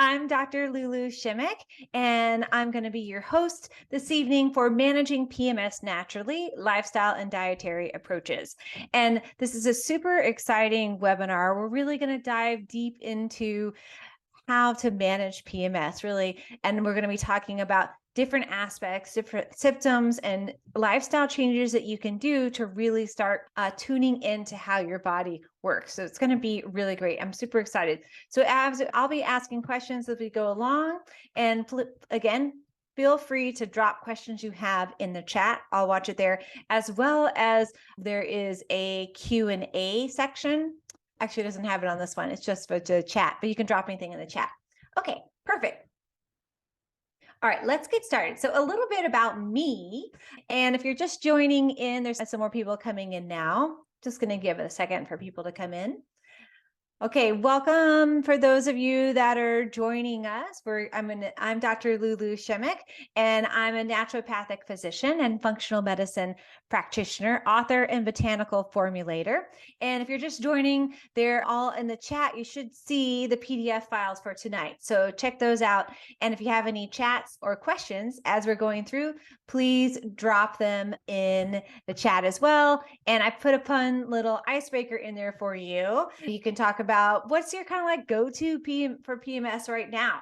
I'm Dr. LuLu Shimmick, and I'm going to be your host this evening for Managing PMS Naturally, Lifestyle and Dietary Approaches. And this is a super exciting webinar. We're really going to dive deep into how to manage PMS, really. And we're going to be talking about different aspects, different symptoms, and lifestyle changes that you can do to really start tuning into how your body works. So it's going to be really great. I'm super excited. So as I'll be asking questions as we go along, and again, feel free to drop questions you have in the chat. I'll watch it there, as well as there is a Q&A section. Actually, it doesn't have it on this one. It's just for the chat, but you can drop anything in the chat. Okay, perfect. All right, let's get started. So a little bit about me. And if you're just joining in, there's some more people coming in now. Just going to give it a second for people to come in. Okay, welcome for those of you that are joining us. I'm Dr. LuLu Shimmick, and I'm a naturopathic physician and functional medicine practitioner, author, and botanical formulator. And if you're just joining, they're all in the chat. You should see the PDF files for tonight. So check those out. And if you have any chats or questions as we're going through, please drop them in the chat as well. And I put a fun little icebreaker in there for you. You can talk about what's your kind of like go-to for PMS right now.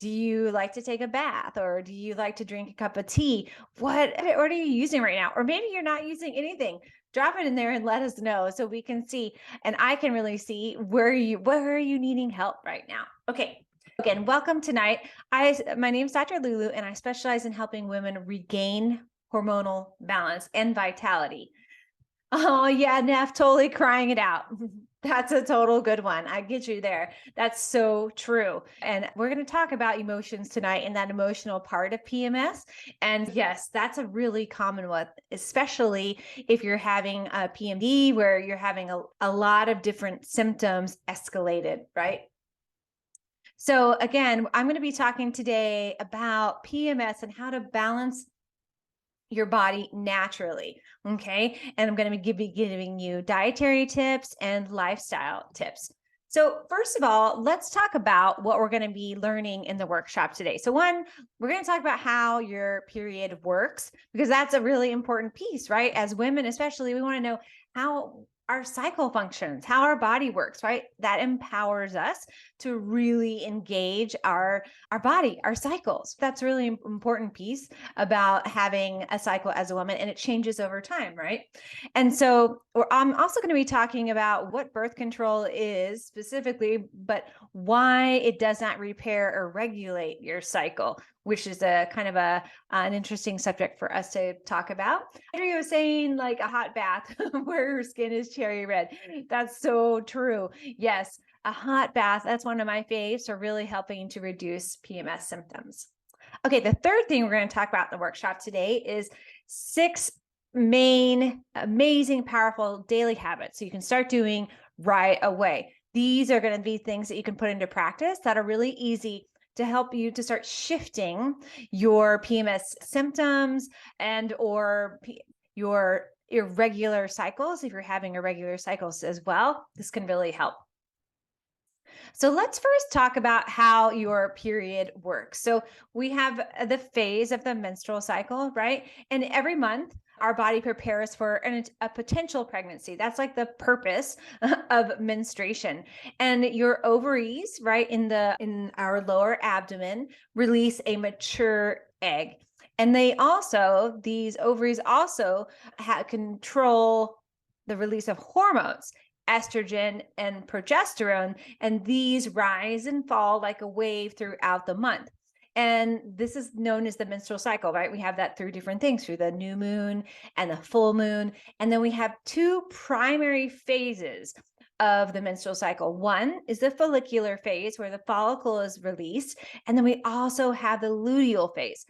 Do you like to take a bath, or do you like to drink a cup of tea? What are you using right now? Or maybe you're not using anything. Drop it in there and let us know so we can see, and I can really see where are you needing help right now. Okay. Again, welcome tonight. My name is Dr. LuLu, and I specialize in helping women regain hormonal balance and vitality. Oh yeah, Neff, totally crying it out. That's a total good one. I get you there. That's so true. And we're going to talk about emotions tonight and that emotional part of PMS. And yes, that's a really common one, especially if you're having a PMD where you're having a lot of different symptoms escalated, right? So again, I'm going to be talking today about PMS and how to balance your body naturally. Okay. And I'm going to be giving you dietary tips and lifestyle tips. So first of all, let's talk about what we're going to be learning in the workshop today. So one, we're going to talk about how your period works, because that's a really important piece, right? As women, especially, we want to know how our cycle functions, how our body works, right? That empowers us to really engage our body, our cycles. That's a really important piece about having a cycle as a woman, and it changes over time, right? And so I'm also going to be talking about what birth control is specifically, but why it does not repair or regulate your cycle, which is a kind of an interesting subject for us to talk about. Andrea was saying like a hot bath where her skin is cherry red. That's so true. Yes, a hot bath, that's one of my faves for really helping to reduce PMS symptoms. Okay, the third thing we're going to talk about in the workshop today is 6 main, amazing, powerful daily habits so you can start doing right away. These are going to be things that you can put into practice that are really easy to help you to start shifting your PMS symptoms and or your irregular cycles. If you're having irregular cycles as well, this can really help. So let's first talk about how your period works. So we have the phase of the menstrual cycle, right? And every month, our body prepares for a potential pregnancy. That's like the purpose of menstruation. And your ovaries, right, in our lower abdomen, release a mature egg. And these ovaries also control the release of hormones, estrogen and progesterone, and these rise and fall like a wave throughout the month. And this is known as the menstrual cycle, right? We have that through different things, through the new moon and the full moon. And then we have 2 primary phases of the menstrual cycle. One is the follicular phase where the follicle is released. And then we also have the luteal phase.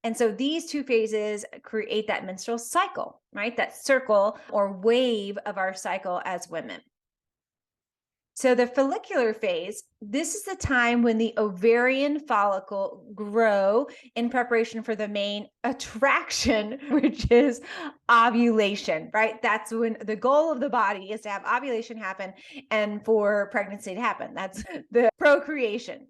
And so these 2 phases create that menstrual cycle, right? That circle or wave of our cycle as women. So the follicular phase, this is the time when the ovarian follicle grow in preparation for the main attraction, which is ovulation, right? That's when the goal of the body is to have ovulation happen and for pregnancy to happen. That's the procreation.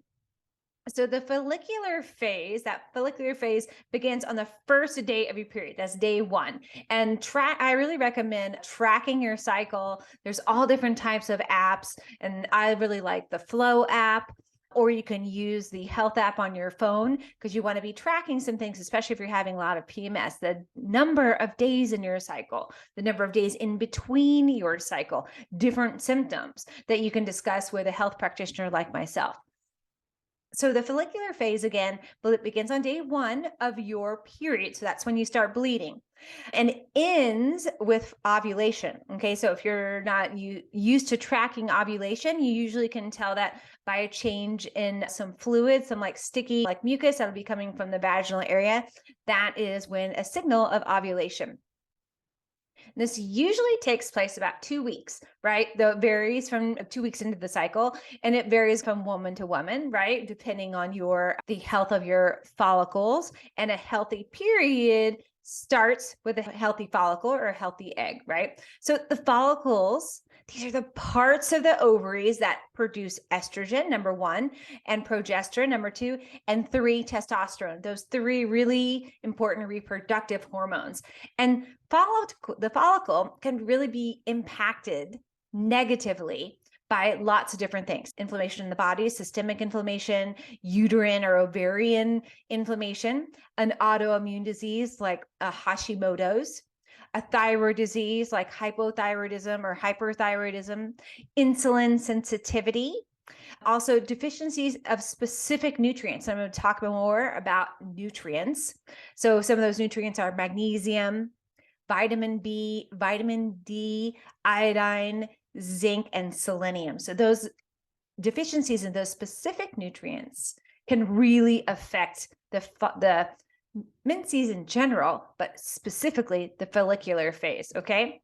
So the follicular phase, that follicular phase begins on the first day of your period. That's day one. And I really recommend tracking your cycle. There's all different types of apps, and I really like the Flow app. Or you can use the health app on your phone because you want to be tracking some things, especially if you're having a lot of PMS, the number of days in your cycle, the number of days in between your cycle, different symptoms that you can discuss with a health practitioner like myself. So the follicular phase, again, it begins on day one of your period. So that's when you start bleeding, and ends with ovulation. Okay. So if you're not used to tracking ovulation, you usually can tell that by a change in some fluid, some like sticky, like mucus that'll be coming from the vaginal area. That is when a signal of ovulation. This usually takes place about 2 weeks, right? Though it varies from 2 weeks into the cycle, and it varies from woman to woman, right? Depending on the health of your follicles. And a healthy period starts with a healthy follicle or a healthy egg, right? So the follicles, these are the parts of the ovaries that produce estrogen, number one, and progesterone, number two, and three, testosterone. Those three really important reproductive hormones. And the follicle can really be impacted negatively by lots of different things: inflammation in the body, systemic inflammation, uterine or ovarian inflammation, an autoimmune disease like Hashimoto's, a thyroid disease like hypothyroidism or hyperthyroidism, insulin sensitivity, also deficiencies of specific nutrients. I'm going to talk more about nutrients. So some of those nutrients are magnesium, vitamin B, vitamin D, iodine, zinc, and selenium. So those deficiencies in those specific nutrients can really affect the menses in general, but specifically the follicular phase. Okay.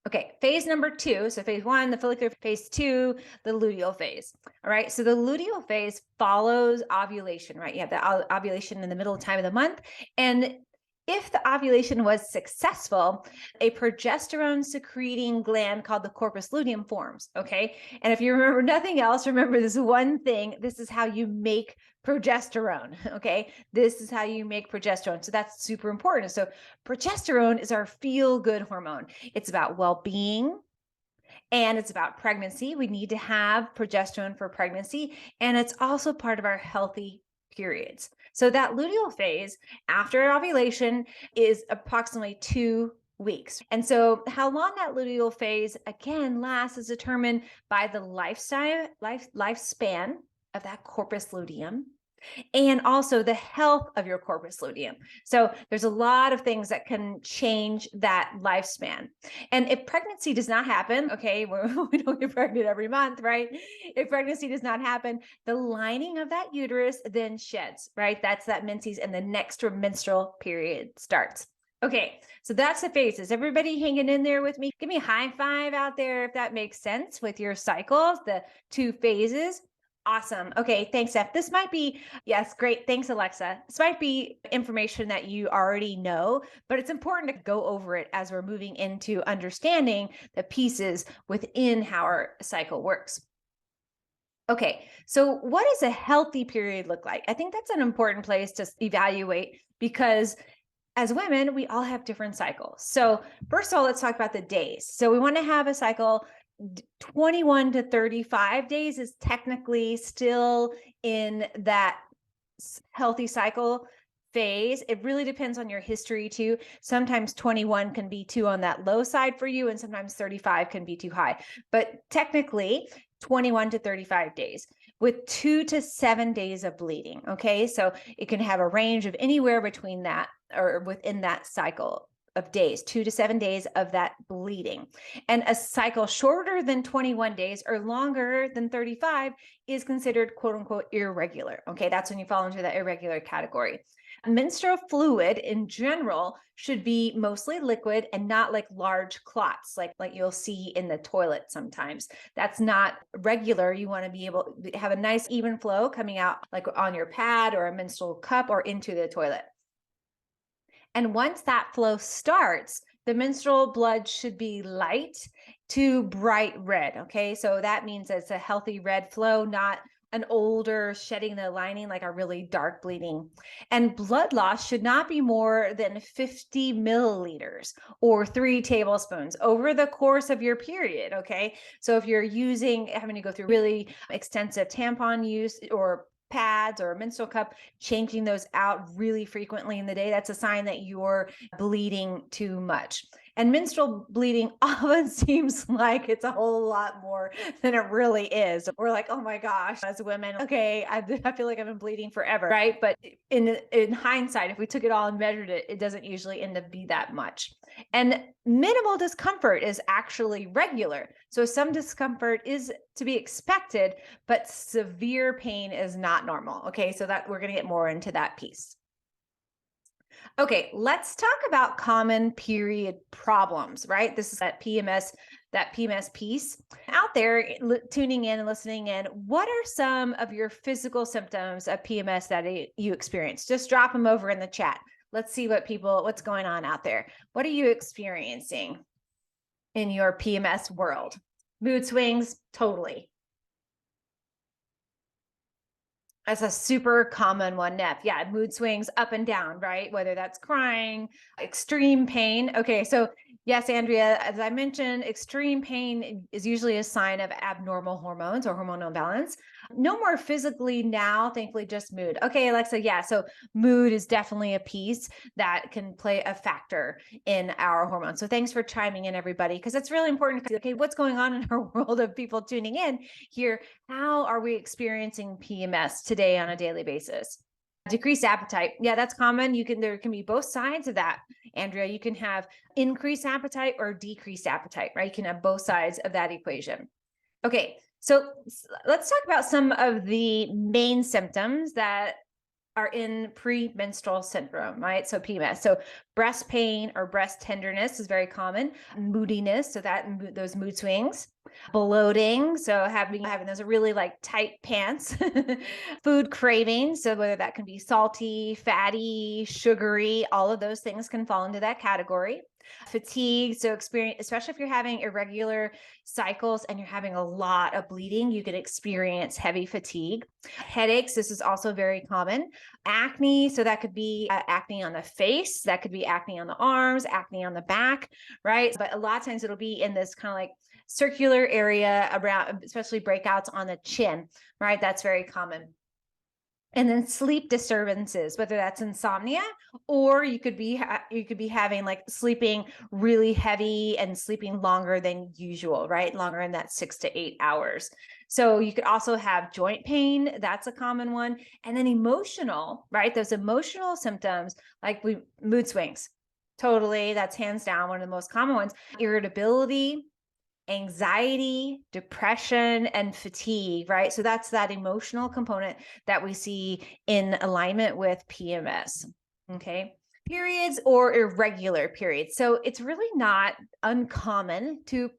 Okay, phase number two. So phase one, the follicular phase two, the luteal phase. All right. So the luteal phase follows ovulation, right? You have the ovulation in the middle time of the month. And if the ovulation was successful, a progesterone secreting gland called the corpus luteum forms. Okay. And if you remember nothing else, remember this one thing. This is how you make progesterone. Okay. This is how you make progesterone. So that's super important. So progesterone is our feel good hormone. It's about well being. And it's about pregnancy. We need to have progesterone for pregnancy. And it's also part of our healthy periods. So that luteal phase after ovulation is approximately 2 weeks. And so how long that luteal phase again lasts is determined by the lifespan of that corpus luteum, and also the health of your corpus luteum. So there's a lot of things that can change that lifespan. And if pregnancy does not happen, okay, we don't get pregnant every month, right? If pregnancy does not happen, the lining of that uterus then sheds, right? That's that menses, and the next menstrual period starts. Okay, so that's the phases. Everybody hanging in there with me? Give me a high five out there if that makes sense with your cycles, the 2 phases. Awesome. Okay, thanks, Steph. This might be, yes, great. Thanks, Alexa. This might be information that you already know, but it's important to go over it as we're moving into understanding the pieces within how our cycle works. Okay, so what does a healthy period look like? I think that's an important place to evaluate because as women, we all have different cycles. So first of all, let's talk about the days. So we want to have a cycle 21 to 35 days is technically still in that healthy cycle phase. It really depends on your history too. Sometimes 21 can be too on that low side for you, and sometimes 35 can be too high. But technically, 21 to 35 days with 2 to 7 days of bleeding. Okay. So it can have a range of anywhere between that or within that cycle of days, 2 to 7 days of that bleeding. And a cycle shorter than 21 days or longer than 35 is considered quote unquote irregular. Okay. That's when you fall into the irregular category. Menstrual fluid in general should be mostly liquid and not like large clots, like you'll see in the toilet sometimes. That's not regular. You want to be able to have a nice even flow coming out like on your pad or a menstrual cup or into the toilet. And once that flow starts, the menstrual blood should be light to bright red. Okay. So that means it's a healthy red flow, not an older shedding the lining, like a really dark bleeding. And blood loss should not be more than 50 milliliters or 3 tablespoons over the course of your period. Okay. So if you're having to go through really extensive tampon use or pads or a menstrual cup, changing those out really frequently in the day, that's a sign that you're bleeding too much. And menstrual bleeding often seems like it's a whole lot more than it really is. We're like, oh my gosh, as women, okay, I feel like I've been bleeding forever, right? But in hindsight, if we took it all and measured it, it doesn't usually end up be that much. And minimal discomfort is actually regular. So some discomfort is to be expected, but severe pain is not normal. Okay, so that we're going to get more into that piece. Okay, let's talk about common period problems, right? This is that PMS piece. Out there tuning in and listening in, what are some of your physical symptoms of PMS that you experience? Just drop them over in the chat. Let's see what's going on out there. What are you experiencing in your PMS world? Mood swings, totally. That's a super common one, Neff. Yeah, mood swings up and down, right? Whether that's crying, extreme pain. Okay, so yes, Andrea, as I mentioned, extreme pain is usually a sign of abnormal hormones or hormonal imbalance. No more physically now, thankfully, just mood. Okay, Alexa, yeah, so mood is definitely a piece that can play a factor in our hormones. So thanks for chiming in, everybody, because it's really important. Okay, what's going on in our world of people tuning in here? How are we experiencing PMS today on a daily basis? Decreased appetite. Yeah, that's common. There can be both sides of that. Andrea, you can have increased appetite or decreased appetite, right? You can have both sides of that equation. Okay, so let's talk about some of the main symptoms that are in premenstrual syndrome, right? So PMS. So breast pain or breast tenderness is very common. Moodiness, so those mood swings. Bloating, so having those really like tight pants. Food cravings, so whether that can be salty, fatty, sugary, all of those things can fall into that category. Fatigue, so experience, especially if you're having irregular cycles and you're having a lot of bleeding, you could experience heavy fatigue. Headaches, this is also very common. Acne, so that could be acne on the face, that could be acne on the arms, acne on the back, right? But a lot of times it'll be in this kind of like circular area around, especially breakouts on the chin, right? That's very common. And then sleep disturbances, whether that's insomnia or you could be having like sleeping really heavy and sleeping longer than usual, right? Longer in that 6 to 8 hours. So you could also have joint pain. That's a common one. And then emotional, right? Those emotional symptoms like mood swings. Totally. That's hands down one of the most common ones. Irritability, anxiety, depression, and fatigue, right? So that's that emotional component that we see in alignment with PMS. Okay. Periods or irregular periods. So it's really not uncommon to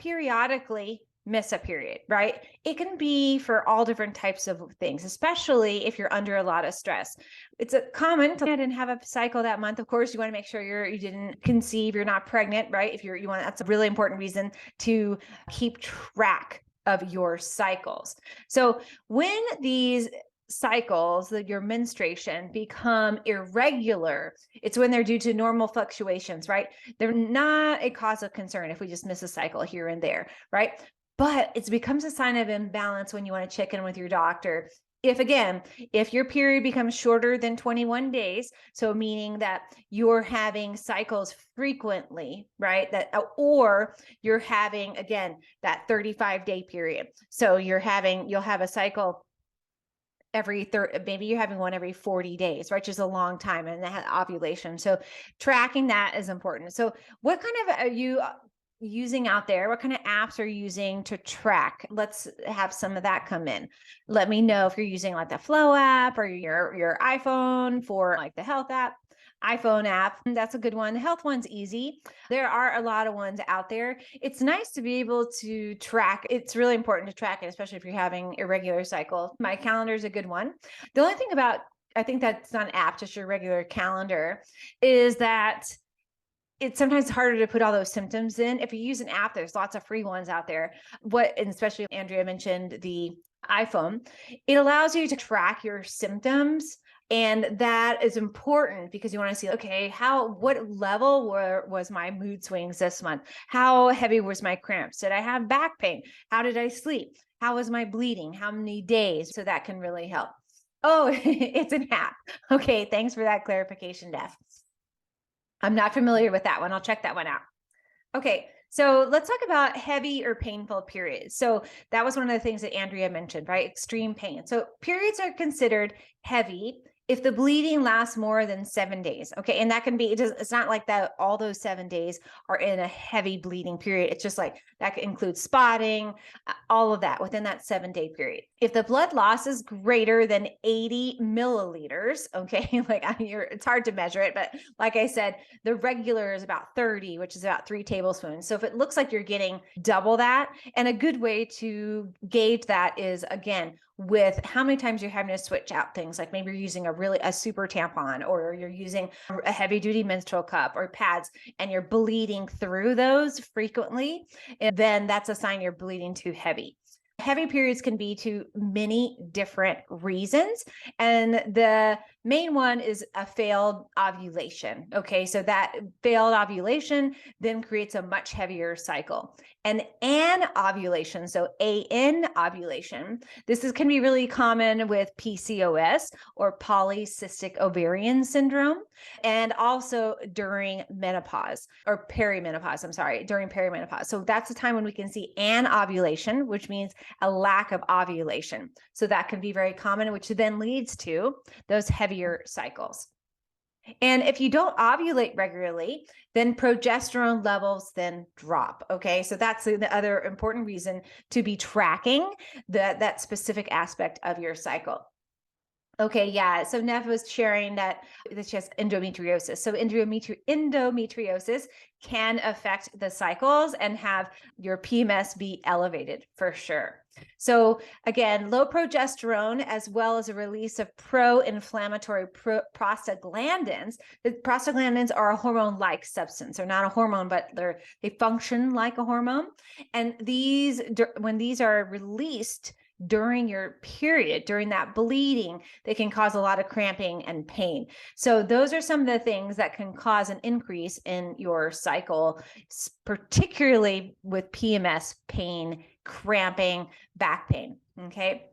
periodically miss a period, right? It can be for all different types of things, especially if you're under a lot of stress. It's a common to didn't have a cycle that month. Of course, you want to make sure you didn't conceive, you're not pregnant, right? If you want, that's a really important reason to keep track of your cycles. So when these cycles, your menstruation, become irregular, it's when they're due to normal fluctuations, right? They're not a cause of concern if we just miss a cycle here and there, right? But it becomes a sign of imbalance when you want to check in with your doctor. If your period becomes shorter than 21 days, so meaning that you're having cycles frequently, right? Or you're having, again, that 35-day period. So you'll have a cycle maybe you're having one every 40 days, right? Which is a long time, and that ovulation. So tracking that is important. So what kind of are you using out there? What kind of apps are you using to track? Let's have some of that come in. Let me know if you're using like the Flow app or your iPhone for like the health app. iPhone app, that's a good one. The health one's easy. There are a lot of ones out there. It's nice to be able to track. It's really important to track it, especially if you're having irregular cycle. My calendar is a good one. The only thing about, I think that's not an app, just your regular calendar, is that it's sometimes harder to put all those symptoms in. If you use an app, there's lots of free ones out there. And especially Andrea mentioned the iPhone, it allows you to track your symptoms. And that is important because you want to see, okay, what level was my mood swings this month? How heavy was my cramps? Did I have back pain? How did I sleep? How was my bleeding? How many days? So that can really help. Oh, it's an app. Okay, thanks for that clarification, Def. I'm not familiar with that one. I'll check that one out. Okay, so let's talk about heavy or painful periods. So that was one of the things that Andrea mentioned, right? Extreme pain. So periods are considered heavy if the bleeding lasts more than 7 days. Okay, and that can be, it's not like that all those 7 days are in a heavy bleeding period. It's just like that includes spotting, all of that within that 7-day period. If the blood loss is greater than 80 milliliters, okay, it's hard to measure it, but like I said, the regular is about 30, which is about 3 tablespoons. So if it looks like you're getting double that, and a good way to gauge that is, again, with how many times you're having to switch out things, like maybe you're using a super tampon, or you're using a heavy duty menstrual cup or pads, and you're bleeding through those frequently, then that's a sign you're bleeding too heavy. Heavy periods can be to many different reasons. And the main one is a failed ovulation. Okay, so that failed ovulation then creates a much heavier cycle. And an ovulation, so AN ovulation, can be really common with PCOS or polycystic ovarian syndrome, and also during menopause or perimenopause. I'm sorry, during perimenopause. So that's the time when we can see an ovulation, which means a lack of ovulation. So that can be very common, which then leads to those heavier cycles. And if you don't ovulate regularly, then progesterone levels then drop. Okay, so that's the other important reason to be tracking that specific aspect of your cycle. Okay, yeah. So Nev was sharing that she has endometriosis. So endometriosis can affect the cycles and have your PMS be elevated for sure. So again, low progesterone, as well as a release of pro-inflammatory prostaglandins. The prostaglandins are a hormone-like substance. They're not a hormone, but they function like a hormone. And when these are released during your period, during that bleeding, they can cause a lot of cramping and pain. So those are some of the things that can cause an increase in your cycle, particularly with PMS, pain, cramping, back pain. Okay.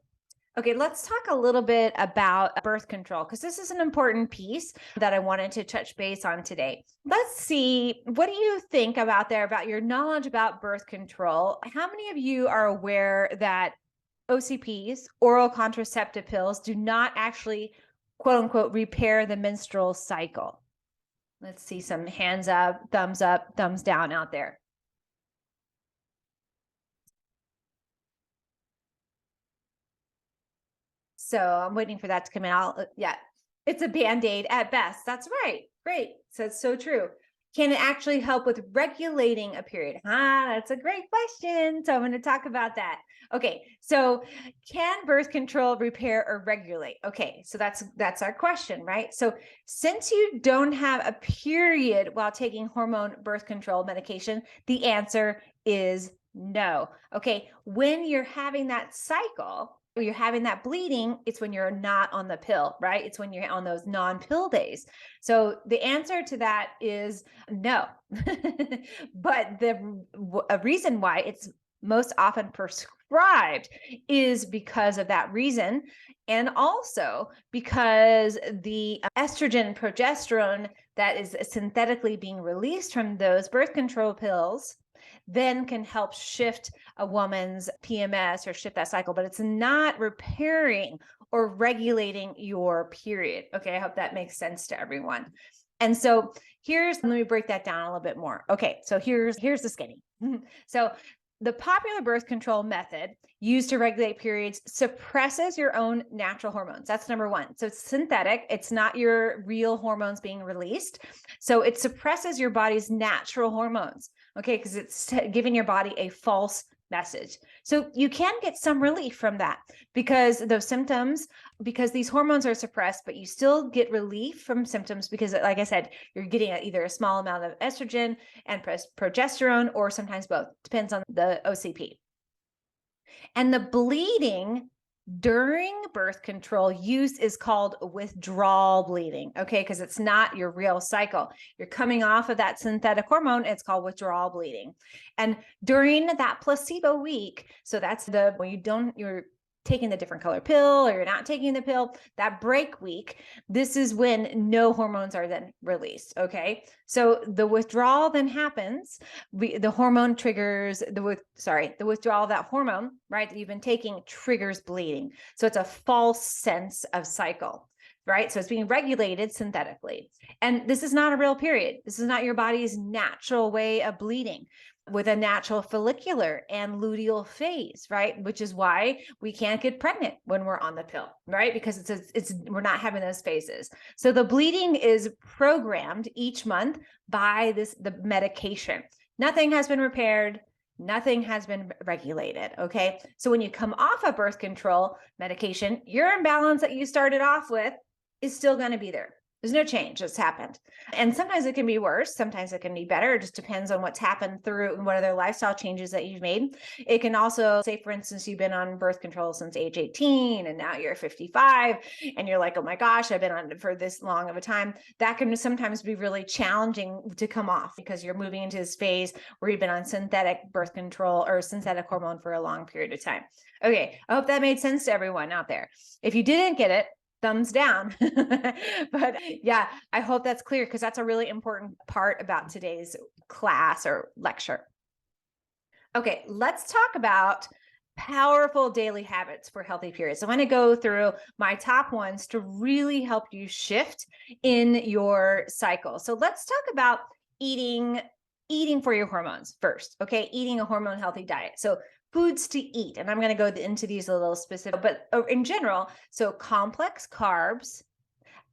Okay, let's talk a little bit about birth control, because this is an important piece that I wanted to touch base on today. Let's see, what do you think about your knowledge about birth control? How many of you are aware that OCPs, oral contraceptive pills, do not actually, quote unquote, repair the menstrual cycle? Let's see some hands up, thumbs down out there. So I'm waiting for that to come out. Yeah, it's a Band-Aid at best. That's right. Great. So it's so true. Can it actually help with regulating a period? That's a great question. So I'm going to talk about that. Okay, so can birth control repair or regulate? Okay, so that's our question, right? So since you don't have a period while taking hormone birth control medication, the answer is no. Okay, when you're having that cycle, you're having that bleeding, it's when you're not on the pill, right? It's when you're on those non-pill days. So the answer to that is no. But a reason why it's most often prescribed is because of that reason. And also because the estrogen and progesterone that is synthetically being released from those birth control pills then can help shift a woman's PMS or shift that cycle, but it's not repairing or regulating your period. Okay, I hope that makes sense to everyone. And so let me break that down a little bit more. Okay, so here's the skinny. So the popular birth control method used to regulate periods suppresses your own natural hormones. That's number one. So it's synthetic. It's not your real hormones being released. So it suppresses your body's natural hormones. Okay, because it's giving your body a false message. So you can get some relief from that because these hormones are suppressed, but you still get relief from symptoms because, like I said, you're getting either a small amount of estrogen and progesterone, or sometimes both, depends on the OCP. And the bleeding During birth control, use is called withdrawal bleeding, okay? Because it's not your real cycle. You're coming off of that synthetic hormone, it's called withdrawal bleeding. And during that placebo week, so that's when you're taking the different color pill or you're not taking the pill, that break week, this is when no hormones are then released, okay? So the withdrawal then happens. The hormone triggers the withdrawal of that hormone, right, that you've been taking triggers bleeding. So it's a false sense of cycle, right? So it's being regulated synthetically. And this is not a real period. This is not your body's natural way of bleeding with a natural follicular and luteal phase, right? Which is why we can't get pregnant when we're on the pill, right? Because we're not having those phases. So the bleeding is programmed each month by the medication. Nothing has been repaired. Nothing has been regulated. Okay. So when you come off of birth control medication, your imbalance that you started off with is still going to be there. There's no change that's happened. And sometimes it can be worse. Sometimes it can be better. It just depends on what's happened through and what other lifestyle changes that you've made. It can also say, for instance, you've been on birth control since age 18 and now you're 55 and you're like, oh my gosh, I've been on it for this long of a time. That can sometimes be really challenging to come off because you're moving into this phase where you've been on synthetic birth control or synthetic hormone for a long period of time. Okay. I hope that made sense to everyone out there. If you didn't get it, thumbs down. But yeah, I hope that's clear because that's a really important part about today's class or lecture. Okay, let's talk about powerful daily habits for healthy periods. I want to go through my top ones to really help you shift in your cycle. So let's talk about eating for your hormones first. Okay, eating a hormone healthy diet. So foods to eat. And I'm going to go into these a little specific, but in general, so complex carbs,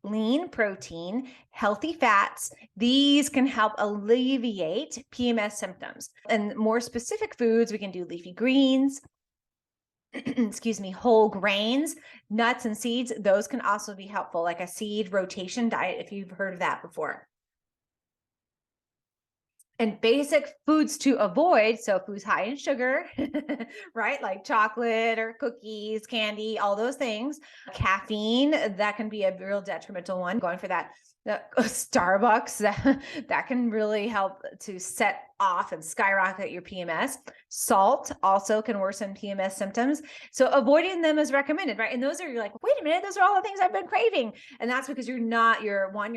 lean protein, healthy fats, these can help alleviate PMS symptoms. And more specific foods, we can do leafy greens, excuse me, whole grains, nuts and seeds. Those can also be helpful, like a seed rotation diet, if you've heard of that before. And basic foods to avoid, so foods high in sugar, right? Like chocolate or cookies, candy, all those things. Caffeine, that can be a real detrimental one. Going for that Starbucks, that can really help to set off and skyrocket your PMS. Salt also can worsen PMS symptoms. So avoiding them is recommended, right? And those are, you're like, wait a minute, those are all the things I've been craving. And that's because your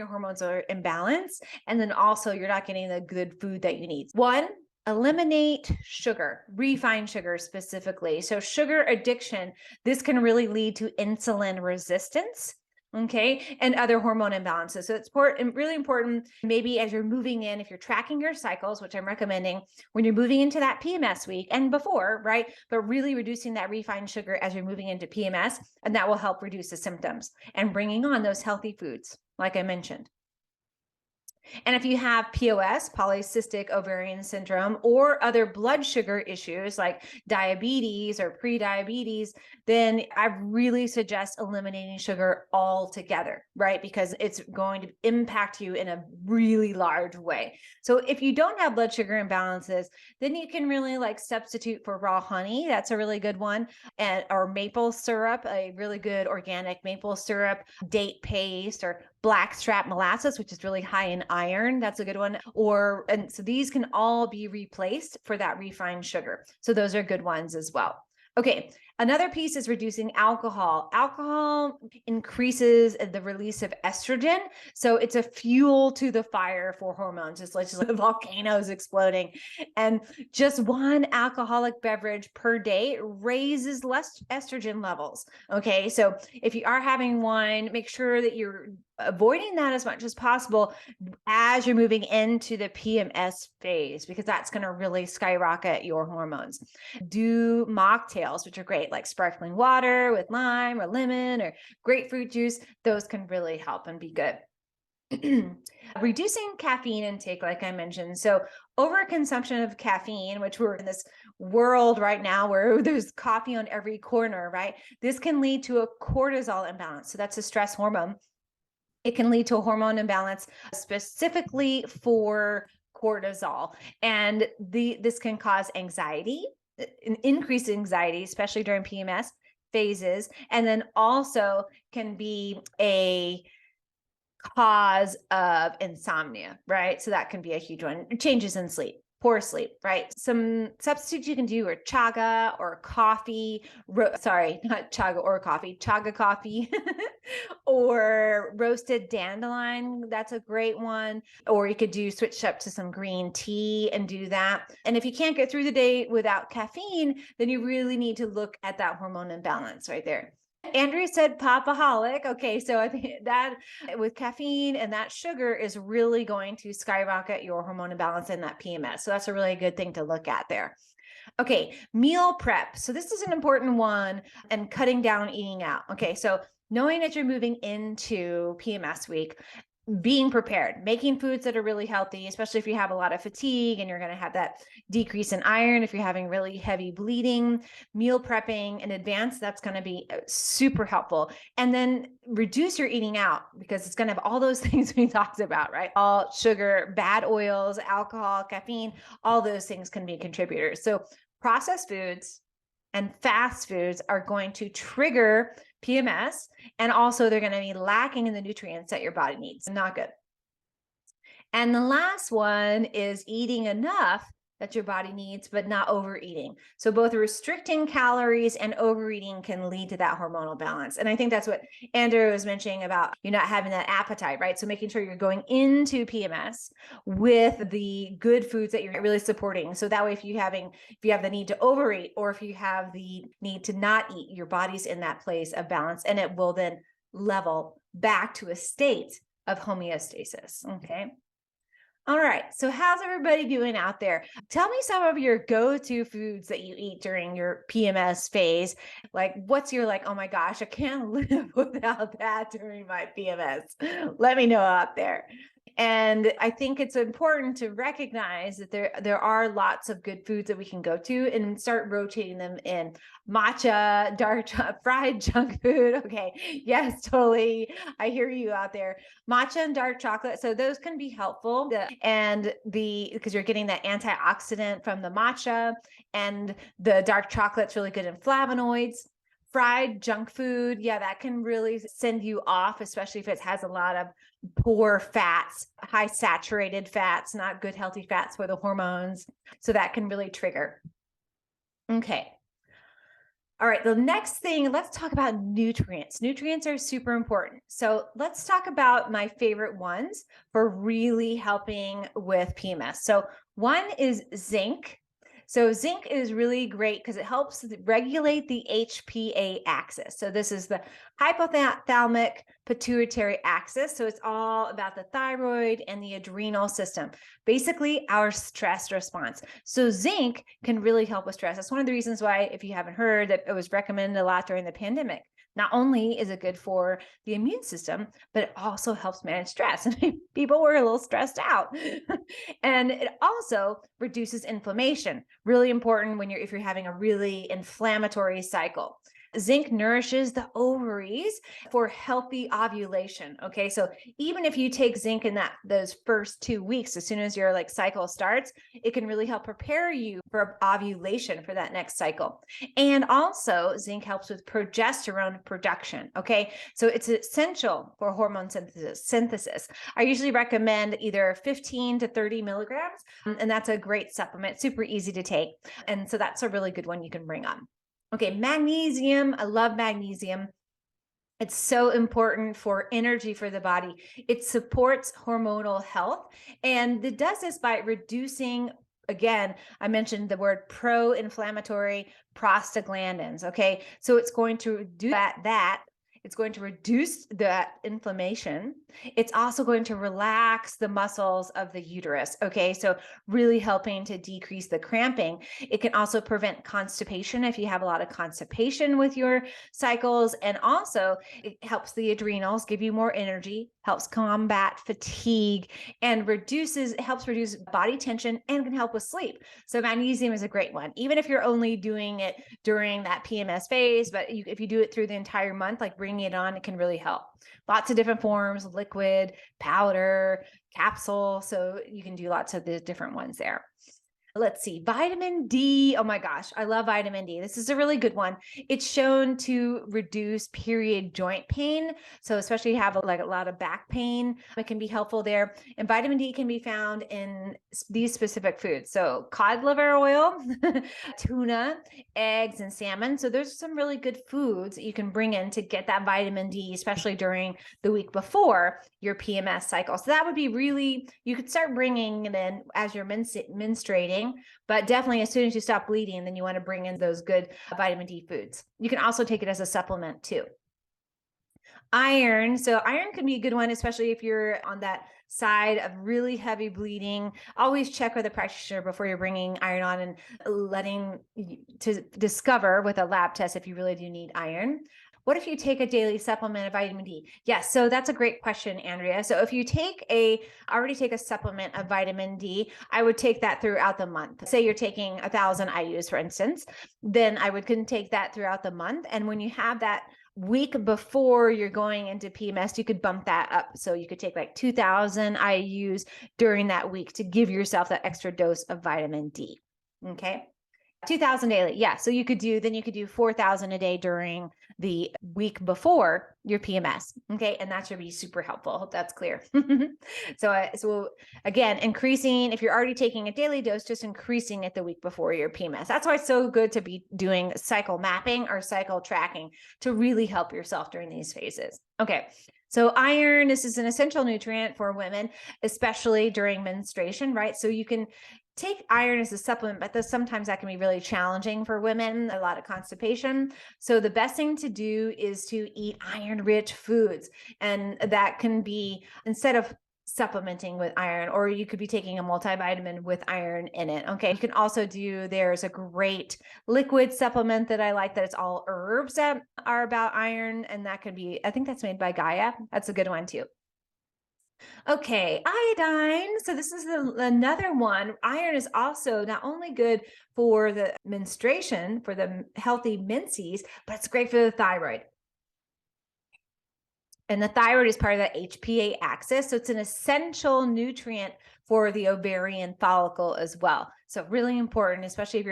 hormones are imbalanced. And then also you're not getting the good food that you need. One, eliminate sugar, refined sugar specifically. So sugar addiction, this can really lead to insulin resistance. Okay. And other hormone imbalances. So it's really important, maybe as you're moving in, if you're tracking your cycles, which I'm recommending when you're moving into that PMS week and before, right? But really reducing that refined sugar as you're moving into PMS, and that will help reduce the symptoms and bringing on those healthy foods, like I mentioned. And if you have POS, polycystic ovarian syndrome, or other blood sugar issues like diabetes or prediabetes, then I really suggest eliminating sugar altogether, right? Because it's going to impact you in a really large way. So if you don't have blood sugar imbalances, then you can really like substitute for raw honey. That's a really good one. Or maple syrup, a really good organic maple syrup, date paste, or blackstrap molasses, which is really high in iron. That's a good one. And so these can all be replaced for that refined sugar. So those are good ones as well. Okay. Another piece is reducing alcohol. Alcohol increases the release of estrogen. So it's a fuel to the fire for hormones. It's like volcanoes exploding. And just one alcoholic beverage per day raises less estrogen levels. Okay. So if you are having wine, make sure that you're avoiding that as much as possible as you're moving into the PMS phase, because that's going to really skyrocket your hormones. Do mocktails, which are great, like sparkling water with lime or lemon or grapefruit juice. Those can really help and be good. Reducing caffeine intake, like I mentioned. So overconsumption of caffeine, which we're in this world right now where there's coffee on every corner, right? This can lead to a cortisol imbalance. So that's a stress hormone. It can lead to a hormone imbalance specifically for cortisol. And this can cause anxiety, an increased anxiety, especially during PMS, phases, and then also can be a cause of insomnia, right? So that can be a huge one. Changes in sleep, poor sleep, right? Some substitutes you can do are chaga or coffee. Sorry, not chaga or coffee, chaga coffee or roasted dandelion. That's a great one. Or you could do switch up to some green tea and do that. And if you can't get through the day without caffeine, then you really need to look at that hormone imbalance right there. Andrea said popaholic. Okay, so I think that with caffeine and that sugar is really going to skyrocket your hormone imbalance and that PMS. So that's a really good thing to look at there. Okay, meal prep. So this is an important one, and cutting down eating out. Okay, so knowing that you're moving into PMS week, being prepared, making foods that are really healthy, especially if you have a lot of fatigue and you're going to have that decrease in iron. If you're having really heavy bleeding, meal prepping in advance, that's going to be super helpful. And then reduce your eating out, because it's going to have all those things we talked about, right? All sugar, bad oils, alcohol, caffeine, all those things can be contributors. So processed foods and fast foods are going to trigger PMS, and also they're going to be lacking in the nutrients that your body needs. Not good. And the last one is eating enough that your body needs, but not overeating. So both restricting calories and overeating can lead to that hormonal balance. And I think that's what Andrew was mentioning about you not having that appetite, right? So making sure you're going into PMS with the good foods that you're really supporting. So that way, if you have the need to overeat, or if you have the need to not eat, your body's in that place of balance, and it will then level back to a state of homeostasis. Okay. All right. So how's everybody doing out there? Tell me some of your go-to foods that you eat during your PMS phase. Like, what's your oh my gosh, I can't live without that during my PMS. Let me know out there. And I think it's important to recognize that there are lots of good foods that we can go to and start rotating them in. Matcha, fried junk food. Okay. Yes, totally. I hear you out there. Matcha and dark chocolate. So those can be helpful. And because you're getting that antioxidant from the matcha, and the dark chocolate's really good in flavonoids. Fried junk food, yeah, that can really send you off, especially if it has a lot of poor fats, high saturated fats, not good healthy fats for the hormones. So that can really trigger. Okay. All right, the next thing, let's talk about nutrients. Nutrients are super important. So let's talk about my favorite ones for really helping with PMS. So one is zinc. So zinc is really great because it helps regulate the HPA axis. So this is the hypothalamic pituitary axis. So it's all about the thyroid and the adrenal system, basically our stress response. So zinc can really help with stress. That's one of the reasons why, if you haven't heard, that it was recommended a lot during the pandemic. Not only is it good for the immune system, but it also helps manage stress. And people were a little stressed out. And it also reduces inflammation. Really important if you're having a really inflammatory cycle. Zinc nourishes the ovaries for healthy ovulation. Okay, so even if you take zinc in those first 2 weeks, as soon as your cycle starts, it can really help prepare you for ovulation for that next cycle. And also, zinc helps with progesterone production. Okay, so it's essential for hormone synthesis. I usually recommend either 15 to 30 milligrams, and that's a great supplement, super easy to take. And so that's a really good one you can bring on. Okay, magnesium. I love magnesium. It's so important for energy for the body. It supports hormonal health, and it does this by reducing, again, I mentioned the word pro-inflammatory prostaglandins. Okay, so it's going to do that. It's going to reduce that inflammation. It's also going to relax the muscles of the uterus. Okay, so really helping to decrease the cramping. It can also prevent constipation if you have a lot of constipation with your cycles. And also, it helps the adrenals, give you more energy, helps combat fatigue, and helps reduce body tension, and can help with sleep. So magnesium is a great one, even if you're only doing it during that PMS phase. But if you do it through the entire month, bringing it on, it can really help. Lots of different forms: liquid, powder, capsule. So you can do lots of the different ones there. Let's see, vitamin D. Oh my gosh, I love vitamin D. This is a really good one. It's shown to reduce period joint pain. So especially if you have like a lot of back pain, it can be helpful there. And vitamin D can be found in these specific foods. So cod liver oil, tuna, eggs, and salmon. So there's some really good foods that you can bring in to get that vitamin D, especially during the week before your PMS cycle. So that would be really, you could start bringing it in as you're menstruating, but definitely as soon as you stop bleeding, then you want to bring in those good vitamin D foods. You can also take it as a supplement too. Iron. So iron can be a good one, especially if you're on that side of really heavy bleeding. Always check with a practitioner before you're bringing iron on and letting to discover with a lab test if you really do need iron. What if you take a daily supplement of vitamin D? Yes, so that's a great question, Andrea. So if you already take a supplement of vitamin D, I would take that throughout the month. Say you're taking 1,000 IUs, for instance, then I would take that throughout the month. And when you have that week before you're going into PMS, you could bump that up. So you could take like 2,000 IUs during that week to give yourself that extra dose of vitamin D. Okay. 2,000 daily. Yeah. So you could do 4,000 a day during the week before your PMS. Okay. And that should be super helpful. Hope that's clear. So again, increasing, if you're already taking a daily dose, just increasing it the week before your PMS. That's why it's so good to be doing cycle mapping or cycle tracking to really help yourself during these phases. Okay. So iron, this is an essential nutrient for women, especially during menstruation, right? So you can take iron as a supplement, but sometimes that can be really challenging for women, a lot of constipation. So the best thing to do is to eat iron-rich foods. And that can be, instead of supplementing with iron, or you could be taking a multivitamin with iron in it. Okay. You can also there's a great liquid supplement that I like that it's all herbs that are about iron. And that could be, I think that's made by Gaia. That's a good one too. Okay, iodine. So this is another one. Iron is also not only good for the menstruation, for the healthy menses, but it's great for the thyroid. And the thyroid is part of the HPA axis. So it's an essential nutrient for the ovarian follicle as well. So really important, especially if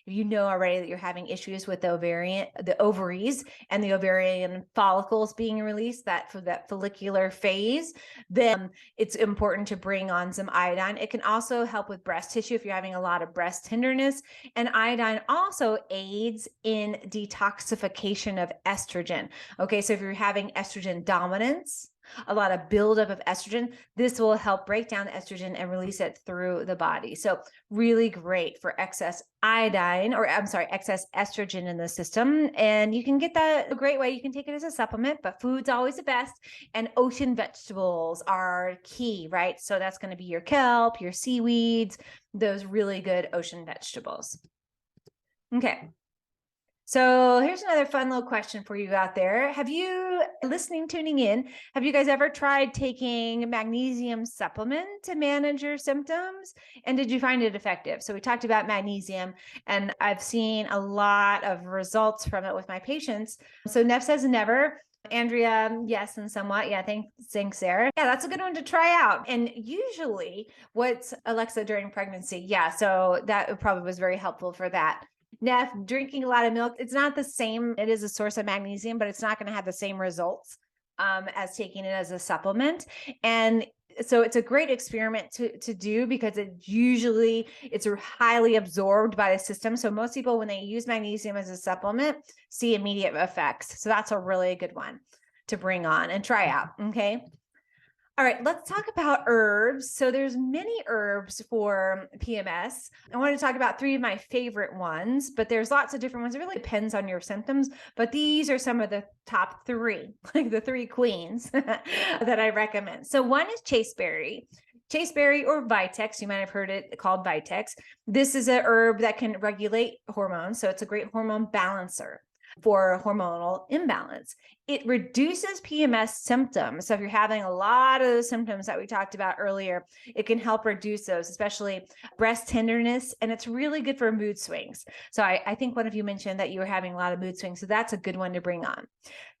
you know already that you're having issues with the ovaries and the ovarian follicles being released, for that follicular phase, then it's important to bring on some iodine. It can also help with breast tissue if you're having a lot of breast tenderness. And iodine also aids in detoxification of estrogen. Okay, so if you're having estrogen dominance, a lot of buildup of estrogen, this will help break down the estrogen and release it through the body. So really great for excess excess estrogen in the system. And you can get that a great way. You can take it as a supplement, but food's always the best. And ocean vegetables are key, right? So that's going to be your kelp, your seaweeds, those really good ocean vegetables. Okay. So here's another fun little question for you out there. Tuning in, have you guys ever tried taking magnesium supplement to manage your symptoms? And did you find it effective? So we talked about magnesium, and I've seen a lot of results from it with my patients. So Neff says never. Andrea, yes, and somewhat. Yeah, thanks, Sarah. Yeah, that's a good one to try out. And usually what's Alexa during pregnancy? Yeah, so that probably was very helpful for that. Neff, drinking a lot of milk, it's not the same. It is a source of magnesium, but it's not going to have the same results as taking it as a supplement. And so it's a great experiment to do because it's highly absorbed by the system. So most people, when they use magnesium as a supplement, see immediate effects. So that's a really good one to bring on and try out. Okay. All right, let's talk about herbs. So there's many herbs for PMS. I want to talk about 3 of my favorite ones, but there's lots of different ones. It really depends on your symptoms, but these are some of the top 3, like the 3 queens that I recommend. So one is chasteberry. Chasteberry or Vitex, you might have heard it called Vitex. This is a herb that can regulate hormones. So it's a great hormone balancer for hormonal imbalance. It reduces PMS symptoms. So if you're having a lot of the symptoms that we talked about earlier, it can help reduce those, especially breast tenderness. And it's really good for mood swings. So I think one of you mentioned that you were having a lot of mood swings. So that's a good one to bring on.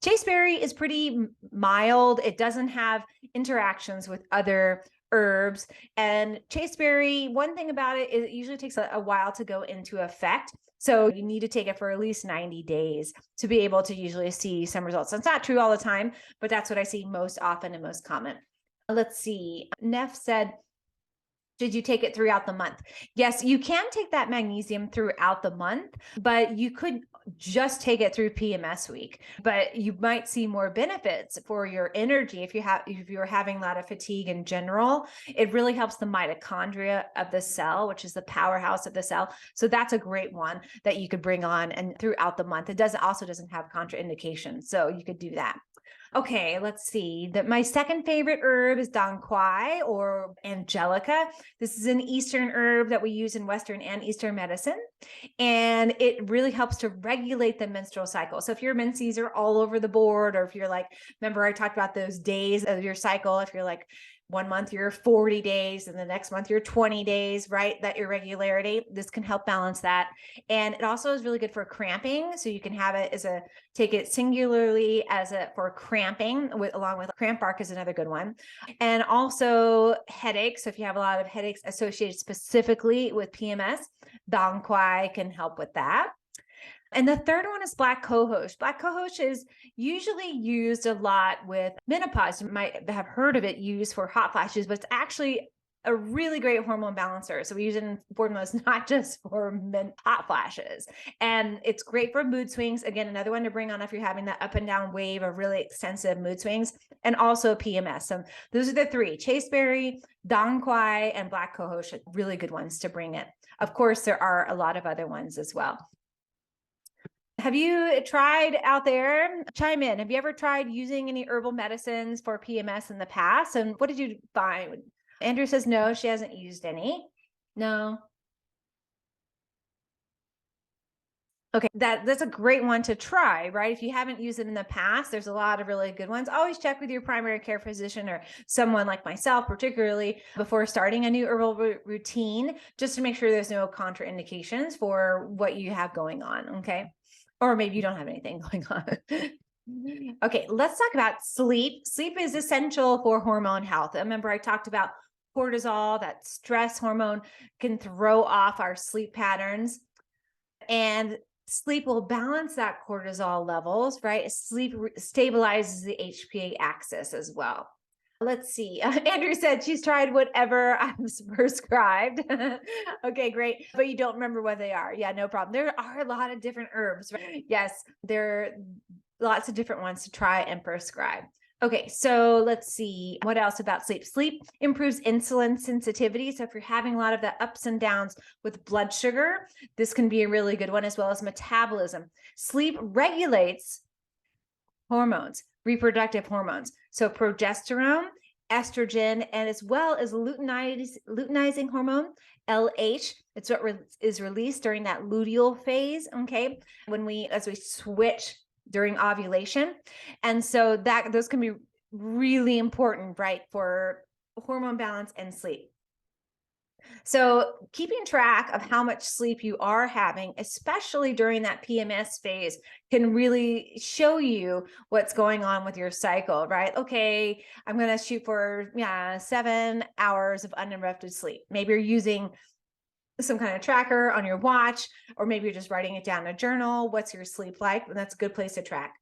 Chasteberry is pretty mild. It doesn't have interactions with other herbs. And chasteberry, one thing about it is it usually takes a while to go into effect. So you need to take it for at least 90 days to be able to usually see some results. That's not true all the time, but that's what I see most often and most common. Let's see. Neff said, did you take it throughout the month? Yes, you can take that magnesium throughout the month, but you could just take it through PMS week. But you might see more benefits for your energy if you're having a lot of fatigue in general. It really helps the mitochondria of the cell, which is the powerhouse of the cell. So that's a great one that you could bring on and throughout the month. It also doesn't have contraindications, so you could do that. Okay, let's see. My second favorite herb is dong quai or angelica. This is an Eastern herb that we use in Western and Eastern medicine, and it really helps to regulate the menstrual cycle. So if your menses are all over the board, or if you're like, remember I talked about those days of your cycle, if you're like 1 month you're 40 days and the next month you're 20 days, right? That irregularity, this can help balance that. And it also is really good for cramping. So you can have it take it singularly for cramping along with cramp bark is another good one. And also headaches. So if you have a lot of headaches associated specifically with PMS, dong quai can help with that. And the third one is black cohosh. Black cohosh is usually used a lot with menopause. You might have heard of it used for hot flashes, but it's actually a really great hormone balancer. So we use it in formulas, not just for hot flashes. And it's great for mood swings. Again, another one to bring on if you're having that up and down wave of really extensive mood swings, and also PMS. So those are the three: chasteberry, dong quai, and black cohosh, really good ones to bring in. Of course, there are a lot of other ones as well. Have you tried out there? Chime in. Have you ever tried using any herbal medicines for PMS in the past? And what did you find? Andrew says no, she hasn't used any. No. Okay, that's a great one to try, right? If you haven't used it in the past, there's a lot of really good ones. Always check with your primary care physician or someone like myself, particularly before starting a new herbal routine, just to make sure there's no contraindications for what you have going on, okay? Or maybe you don't have anything going on. Okay, let's talk about sleep. Sleep is essential for hormone health. Remember, I talked about cortisol, that stress hormone can throw off our sleep patterns. And sleep will balance that cortisol levels, right? Sleep stabilizes the HPA axis as well. Let's see. Andrew said she's tried whatever I'm prescribed. Okay, great. But you don't remember what they are. Yeah, no problem. There are a lot of different herbs, right? Yes, there are lots of different ones to try and prescribe. Okay, so let's see. What else about sleep? Sleep improves insulin sensitivity. So if you're having a lot of the ups and downs with blood sugar, this can be a really good one, as well as metabolism. Sleep regulates hormones, reproductive hormones. So progesterone, estrogen, and as well as luteinizing hormone, LH. It's what is released during that luteal phase, okay? As we switch during ovulation. And so those can be really important, right, for hormone balance and sleep. So keeping track of how much sleep you are having, especially during that PMS phase, can really show you what's going on with your cycle, right? Okay, I'm going to shoot for 7 hours of uninterrupted sleep. Maybe you're using some kind of tracker on your watch, or maybe you're just writing it down in a journal. What's your sleep like? And that's a good place to track.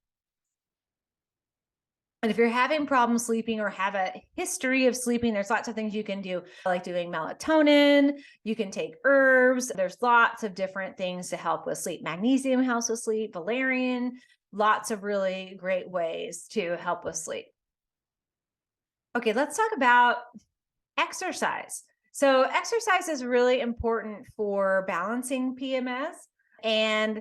And if you're having problems sleeping or have a history of sleeping, there's lots of things you can do, like doing melatonin. You can take herbs. There's lots of different things to help with sleep. Magnesium helps with sleep, valerian, lots of really great ways to help with sleep. Okay, let's talk about exercise. So exercise is really important for balancing PMS. And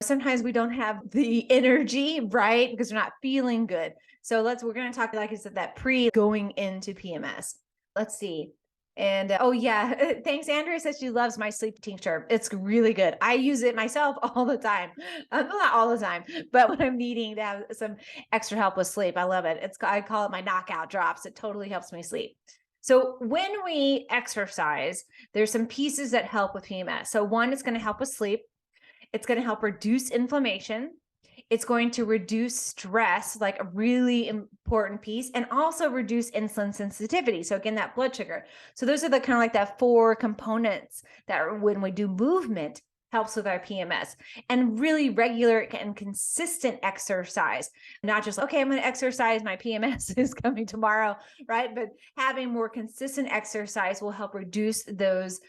sometimes we don't have the energy, right? Because we're not feeling good. So we're going to talk, like I said, that going into PMS. Let's see. And oh yeah, thanks. Andrea says she loves my sleep tincture. It's really good. I use it myself all the time. Not all the time, but when I'm needing to have some extra help with sleep, I love it. I call it my knockout drops. It totally helps me sleep. So when we exercise, there's some pieces that help with PMS. So one, it's going to help with sleep. It's going to help reduce inflammation. It's going to reduce stress, like a really important piece, and also reduce insulin sensitivity. So again, that blood sugar. So those are the kind of like that 4 components that when we do movement helps with our PMS. And really regular and consistent exercise, not just, okay, I'm going to exercise, my PMS is coming tomorrow, right? But having more consistent exercise will help reduce those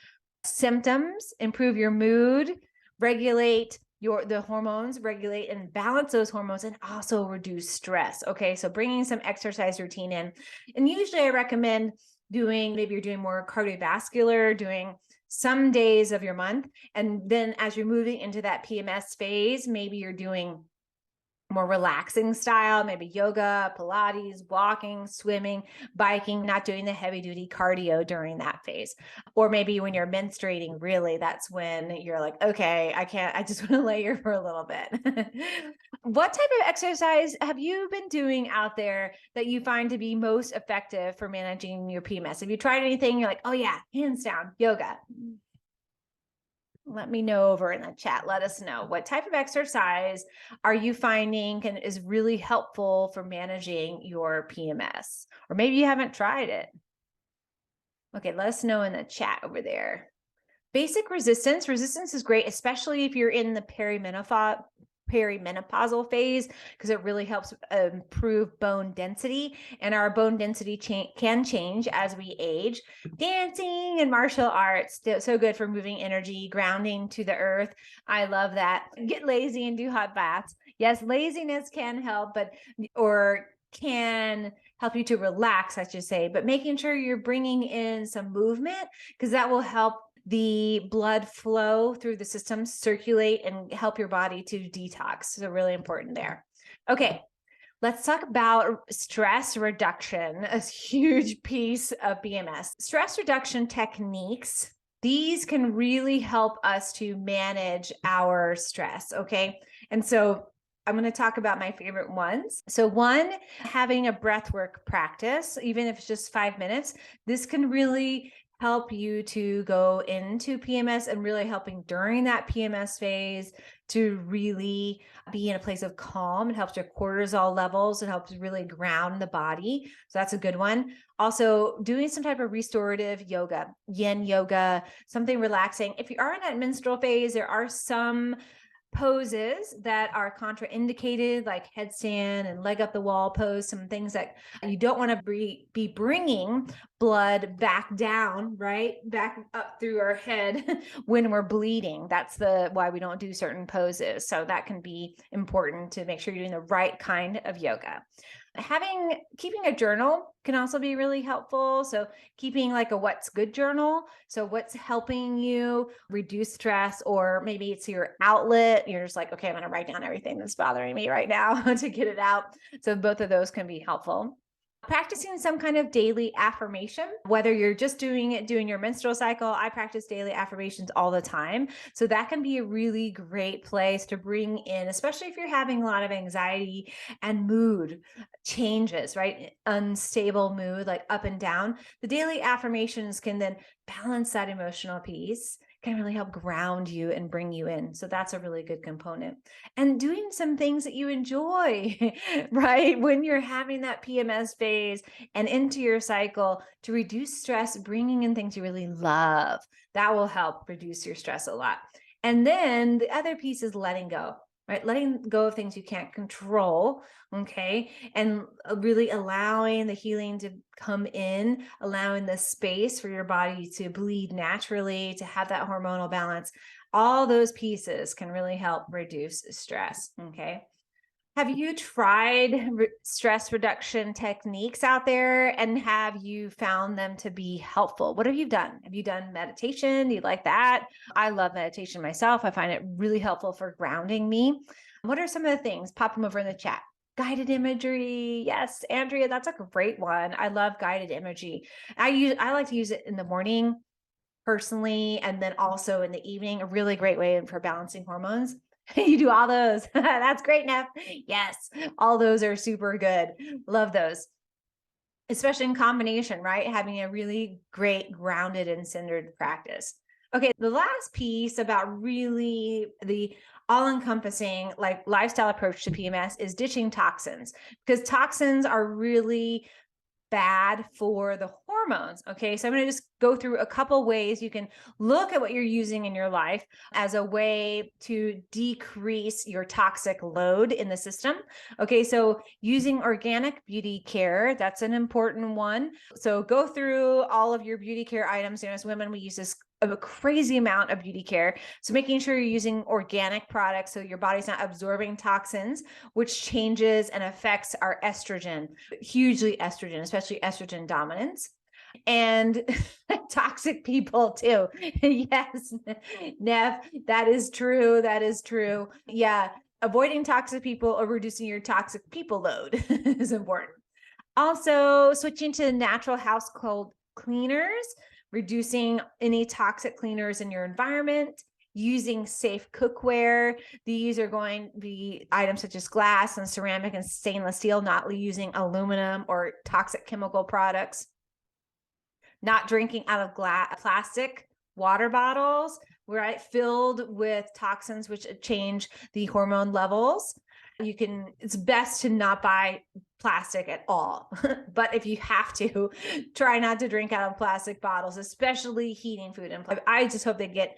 symptoms, improve your mood, regulate the hormones, regulate and balance those hormones, and also reduce stress. Okay, so bringing some exercise routine in. And usually I recommend maybe you're doing more cardiovascular, doing some days of your month. And then as you're moving into that PMS phase, maybe you're doing more relaxing style, maybe yoga, Pilates, walking, swimming, biking, not doing the heavy duty cardio during that phase. Or maybe when you're menstruating, really, that's when you're like, okay, I just want to lay here for a little bit. What type of exercise have you been doing out there that you find to be most effective for managing your PMS? Have you tried anything? You're like, oh yeah, hands down, yoga. Let me know over in the chat. Let us know what type of exercise are you finding is really helpful for managing your PMS, or maybe you haven't tried it. Okay, let us know in the chat over there. Basic resistance. Resistance is great, especially if you're in the perimenopausal phase, because it really helps improve bone density, and our bone density can change as we age. Dancing and martial arts, so good for moving energy, grounding to the earth. I love that. Get lazy and do hot baths. Yes, laziness can help, or can help you to relax, I should say, but making sure you're bringing in some movement, because that will help the blood flow through the system, circulate, and help your body to detox. So really important there. Okay, let's talk about stress reduction, a huge piece of PMS. Stress reduction techniques, these can really help us to manage our stress, okay? And so I'm going to talk about my favorite ones. So one, having a breathwork practice, even if it's just 5 minutes, this can really help you to go into PMS, and really helping during that PMS phase to really be in a place of calm. It helps your cortisol levels. It helps really ground the body. So that's a good one. Also, doing some type of restorative yoga, yin yoga, something relaxing. If you are in that menstrual phase, there are some poses that are contraindicated, like headstand and leg up the wall pose, some things that you don't want to be bringing blood back down, right? Back up through our head when we're bleeding. That's why we don't do certain poses. So that can be important to make sure you're doing the right kind of yoga. Keeping a journal can also be really helpful. So keeping like a what's good journal. So what's helping you reduce stress, or maybe it's your outlet. You're just like, okay, I'm going to write down everything that's bothering me right now to get it out. So both of those can be helpful. Practicing some kind of daily affirmation, whether you're just doing your menstrual cycle. I practice daily affirmations all the time. So that can be a really great place to bring in, especially if you're having a lot of anxiety and mood changes, right? Unstable mood, like up and down. The daily affirmations can then balance that emotional piece, can really help ground you and bring you in. So that's a really good component. And doing some things that you enjoy, right? When you're having that PMS phase and into your cycle, to reduce stress, bringing in things you really love, that will help reduce your stress a lot. And then the other piece is letting go, right? Letting go of things you can't control, okay? And really allowing the healing to come in, allowing the space for your body to bleed naturally, to have that hormonal balance. All those pieces can really help reduce stress, okay? Have you tried stress reduction techniques out there, and have you found them to be helpful? What have you done? Have you done meditation? Do you like that? I love meditation myself. I find it really helpful for grounding me. What are some of the things? Pop them over in the chat. Guided imagery. Yes, Andrea, that's a great one. I love guided imagery. I like to use it in the morning personally, and then also in the evening. A really great way for balancing hormones. You do all those. That's great, Neff. Yes, all those are super good. Love those, especially in combination, right? Having a really great grounded and centered practice. Okay, the last piece about really the all-encompassing like lifestyle approach to PMS is ditching toxins, because toxins are really bad for the hormones. Okay. So I'm going to just go through a couple ways you can look at what you're using in your life as a way to decrease your toxic load in the system. Okay. So using organic beauty care, that's an important one. So go through all of your beauty care items. As women, we use this a crazy amount of beauty care. So making sure you're using organic products so your body's not absorbing toxins, which changes and affects our estrogen, hugely estrogen, especially estrogen dominance. And toxic people too. Yes, Nev, that is true. That is true. Yeah. Avoiding toxic people or reducing your toxic people load is important. Also, switching to natural household cleaners, reducing any toxic cleaners in your environment, using safe cookware. These are going to be items such as glass and ceramic and stainless steel, not using aluminum or toxic chemical products. Not drinking out of plastic water bottles, right, filled with toxins which change the hormone levels. It's best to not buy plastic at all. But if you have to, try not to drink out of plastic bottles, especially heating food. And I just hope they get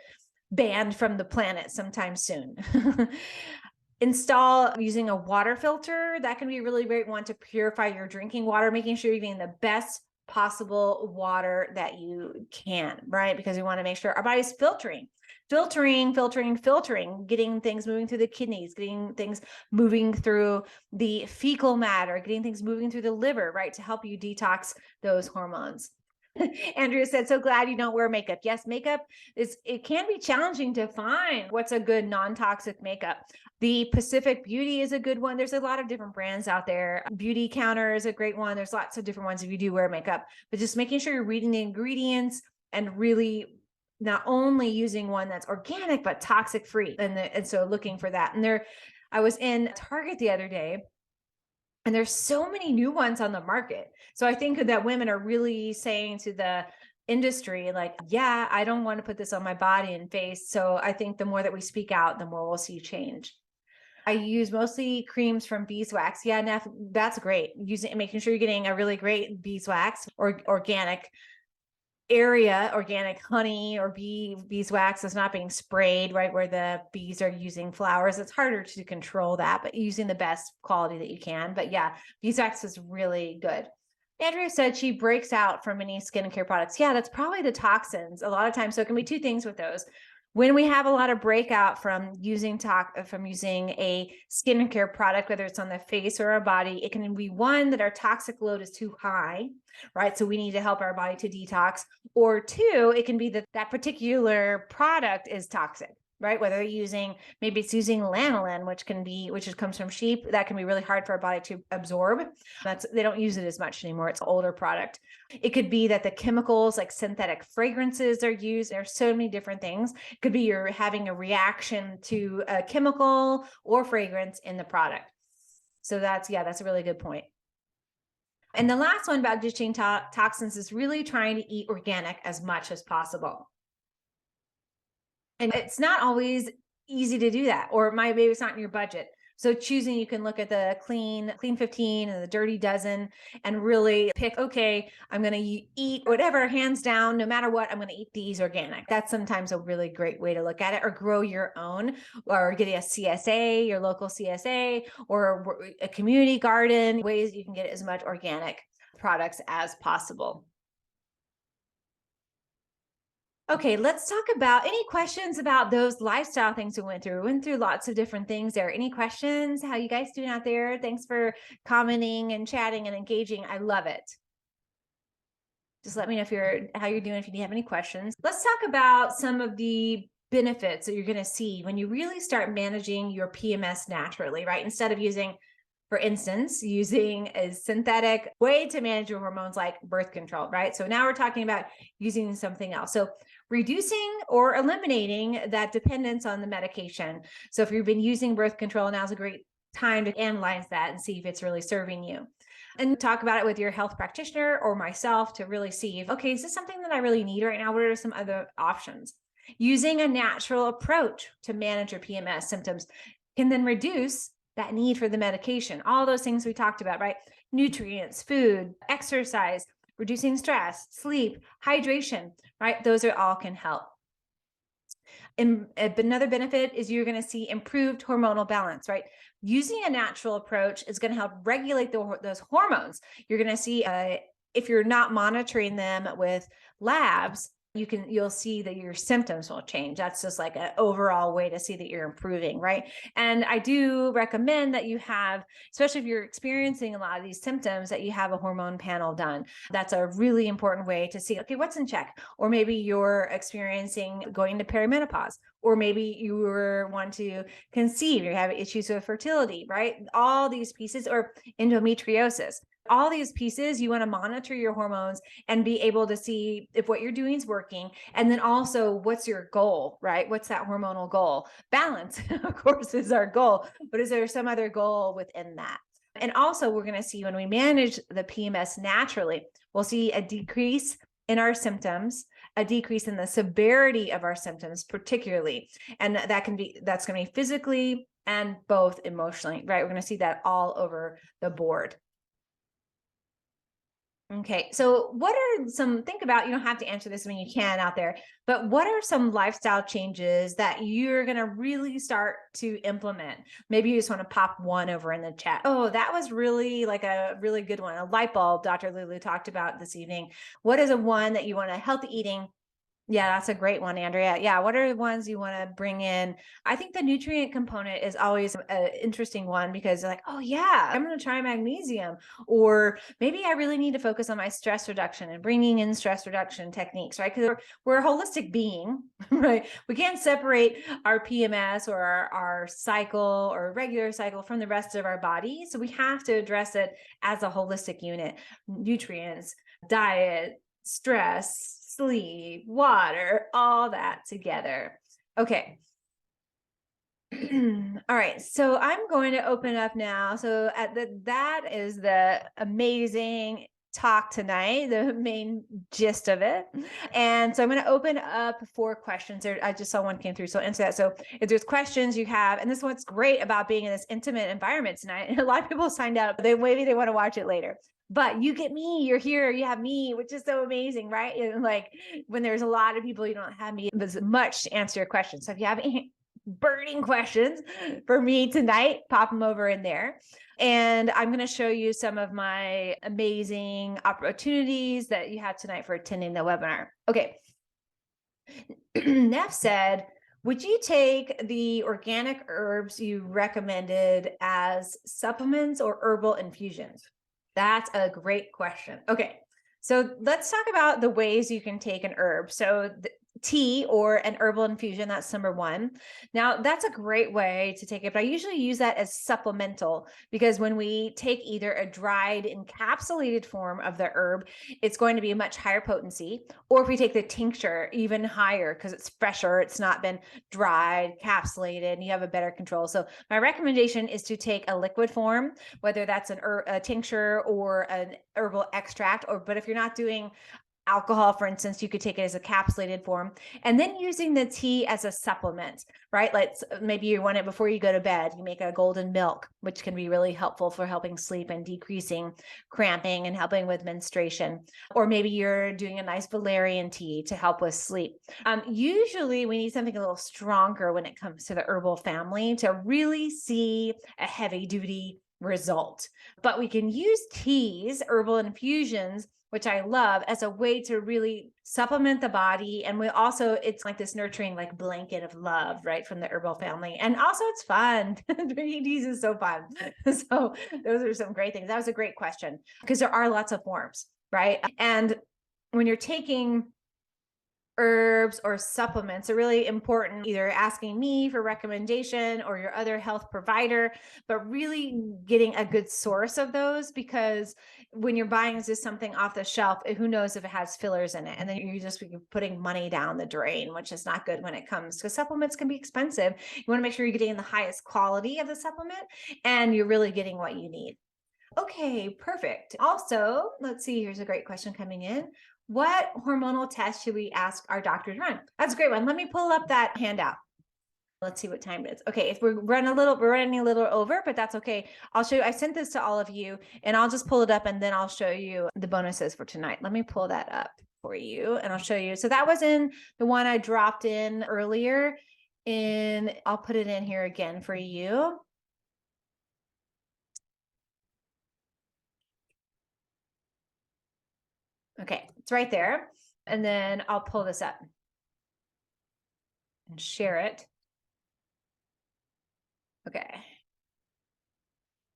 banned from the planet sometime soon. Install using a water filter. That can be a really great one to purify your drinking water, making sure you're getting the best possible water that you can, right? Because we want to make sure our body's filtering, getting things moving through the kidneys, getting things moving through the fecal matter, getting things moving through the liver, right? To help you detox those hormones. Andrea said, so glad you don't wear makeup. Yes, makeup it can be challenging to find what's a good non-toxic makeup. The Pacific Beauty is a good one. There's a lot of different brands out there. Beauty Counter is a great one. There's lots of different ones if you do wear makeup, but just making sure you're reading the ingredients and really not only using one that's organic, but toxic free. And so looking for that. And I was in Target the other day, and there's so many new ones on the market. So I think that women are really saying to the industry, like, yeah, I don't want to put this on my body and face. So I think the more that we speak out, the more we'll see change. I use mostly creams from beeswax. Yeah, Neff, that's great. Making sure you're getting a really great beeswax or organic honey or beeswax is not being sprayed, right, where the bees are using flowers. It's harder to control that, but using the best quality that you can. But yeah, beeswax is really good. Andrea said she breaks out from many skincare products. Yeah, that's probably the toxins a lot of times. So it can be two things with those. When we have a lot of breakout from using a skincare product, whether it's on the face or our body, it can be one that our toxic load is too high, right? So we need to help our body to detox. Or two, it can be that particular product is toxic, right? Whether maybe it's using lanolin, which comes from sheep, that can be really hard for our body to absorb. They don't use it as much anymore. It's an older product. It could be that the chemicals like synthetic fragrances are used. There's so many different things. It could be you're having a reaction to a chemical or fragrance in the product. So that's a really good point. And the last one about ditching toxins is really trying to eat organic as much as possible. And it's not always easy to do that, or maybe it's not in your budget. So you can look at the clean 15 and the dirty dozen and really pick, okay, I'm going to eat whatever, hands down, no matter what, I'm going to eat these organic. That's sometimes a really great way to look at it, or grow your own, or get a CSA, your local CSA, or a community garden, ways you can get as much organic products as possible. Okay, let's talk about any questions about those lifestyle things we went through. We went through lots of different things there. Any questions? How you guys doing out there? Thanks for commenting and chatting and engaging. I love it. Just let me know how you're doing, if you have any questions. Let's talk about some of the benefits that you're going to see when you really start managing your PMS naturally, right? Instead of for instance, using a synthetic way to manage your hormones like birth control, right? So now we're talking about using something else. So reducing or eliminating that dependence on the medication. So if you've been using birth control, now's a great time to analyze that and see if it's really serving you. And talk about it with your health practitioner or myself to really see if, okay, is this something that I really need right now? What are some other options? Using a natural approach to manage your PMS symptoms can then reduce that need for the medication. All those things we talked about, right? Nutrients, food, exercise, reducing stress, sleep, hydration, right? Those are all can help. And another benefit is you're going to see improved hormonal balance, right? Using a natural approach is going to help regulate those hormones. You're going to see if you're not monitoring them with labs, you'll see that your symptoms will change. That's just like an overall way to see that you're improving, right? And I do recommend that you have, especially if you're experiencing a lot of these symptoms, that you have a hormone panel done. That's a really important way to see, okay, what's in check? Or maybe you're experiencing going to perimenopause, or maybe you want to conceive, you have issues with fertility, right? All these pieces, or endometriosis. All these pieces, you want to monitor your hormones and be able to see if what you're doing is working. And then also, what's your goal, right? What's that hormonal goal? Balance, of course, is our goal, but is there some other goal within that? And also, we're going to see when we manage the PMS naturally, we'll see a decrease in our symptoms, a decrease in the severity of our symptoms, particularly. And that's going to be physically and both emotionally, right? We're going to see that all over the board. Okay, so what are think about, you don't have to answer this when you can out there, but what are some lifestyle changes that you're going to really start to implement? Maybe you just want to pop one over in the chat. Oh, that was really like a really good one. A light bulb Dr. LuLu talked about this evening. What is a one that you want to healthy eating? Yeah, that's a great one, Andrea. Yeah, what are the ones you want to bring in? I think the nutrient component is always an interesting one because like, oh yeah, I'm going to try magnesium, or maybe I really need to focus on my stress reduction and bringing in stress reduction techniques, right? Because we're a holistic being, right? We can't separate our PMS or our cycle or regular cycle from the rest of our body. So we have to address it as a holistic unit. Nutrients, diet, stress, sleep, water, all that together. Okay. All right. So I'm going to open up now. So that is the amazing talk tonight, the main gist of it. And so I'm going to open up for questions. I just saw one came through, so I'll answer that. So if there's questions you have, and this is what's great about being in this intimate environment tonight, a lot of people signed up, maybe they want to watch it later. But you get me, you're here, you have me, which is so amazing, right? And like when there's a lot of people, you don't have me as much to answer your questions. So if you have any burning questions for me tonight, pop them over in there. And I'm going to show you some of my amazing opportunities that you have tonight for attending the webinar. Okay. Neff said, would you take the organic herbs you recommended as supplements or herbal infusions? That's a great question. Okay, so let's talk about the ways you can take an herb. So tea or an herbal infusion, that's number one. Now, that's a great way to take it, but I usually use that as supplemental because when we take either a dried encapsulated form of the herb, it's going to be a much higher potency, or if we take the tincture, even higher because it's fresher, it's not been dried, encapsulated, and you have a better control. So my recommendation is to take a liquid form, whether that's a tincture or an herbal extract, but if you're not doing alcohol, for instance, you could take it as a capsulated form, and then using the tea as a supplement, right? Like maybe you want it before you go to bed. You make a golden milk, which can be really helpful for helping sleep and decreasing cramping and helping with menstruation. Or maybe you're doing a nice valerian tea to help with sleep. Usually we need something a little stronger when it comes to the herbal family to really see a heavy duty result. But we can use teas, herbal infusions, which I love, as a way to really supplement the body. And it's like this nurturing like blanket of love, right, from the herbal family. And also it's fun. Drinking teas is so fun. So those are some great things. That was a great question because there are lots of forms, right? And when you're taking herbs or supplements are really important, either asking me for recommendation or your other health provider, but really getting a good source of those, because when you're buying just something off the shelf, who knows if it has fillers in it, and then you're just putting money down the drain, which is not good when it comes to supplements. Can be expensive. You want to make sure you're getting the highest quality of the supplement and you're really getting what you need. Okay, perfect. Also, let's see, here's a great question coming in. What hormonal test should we ask our doctor to run? That's a great one. Let me pull up that handout. Let's see what time it is. Okay, if we're running a little over, but that's okay. I'll show you. I sent this to all of you, and I'll just pull it up, and then I'll show you the bonuses for tonight. Let me pull that up for you, and I'll show you. So that was in the one I dropped in earlier, and I'll put it in here again for you. Okay, it's right there. And then I'll pull this up and share it. Okay.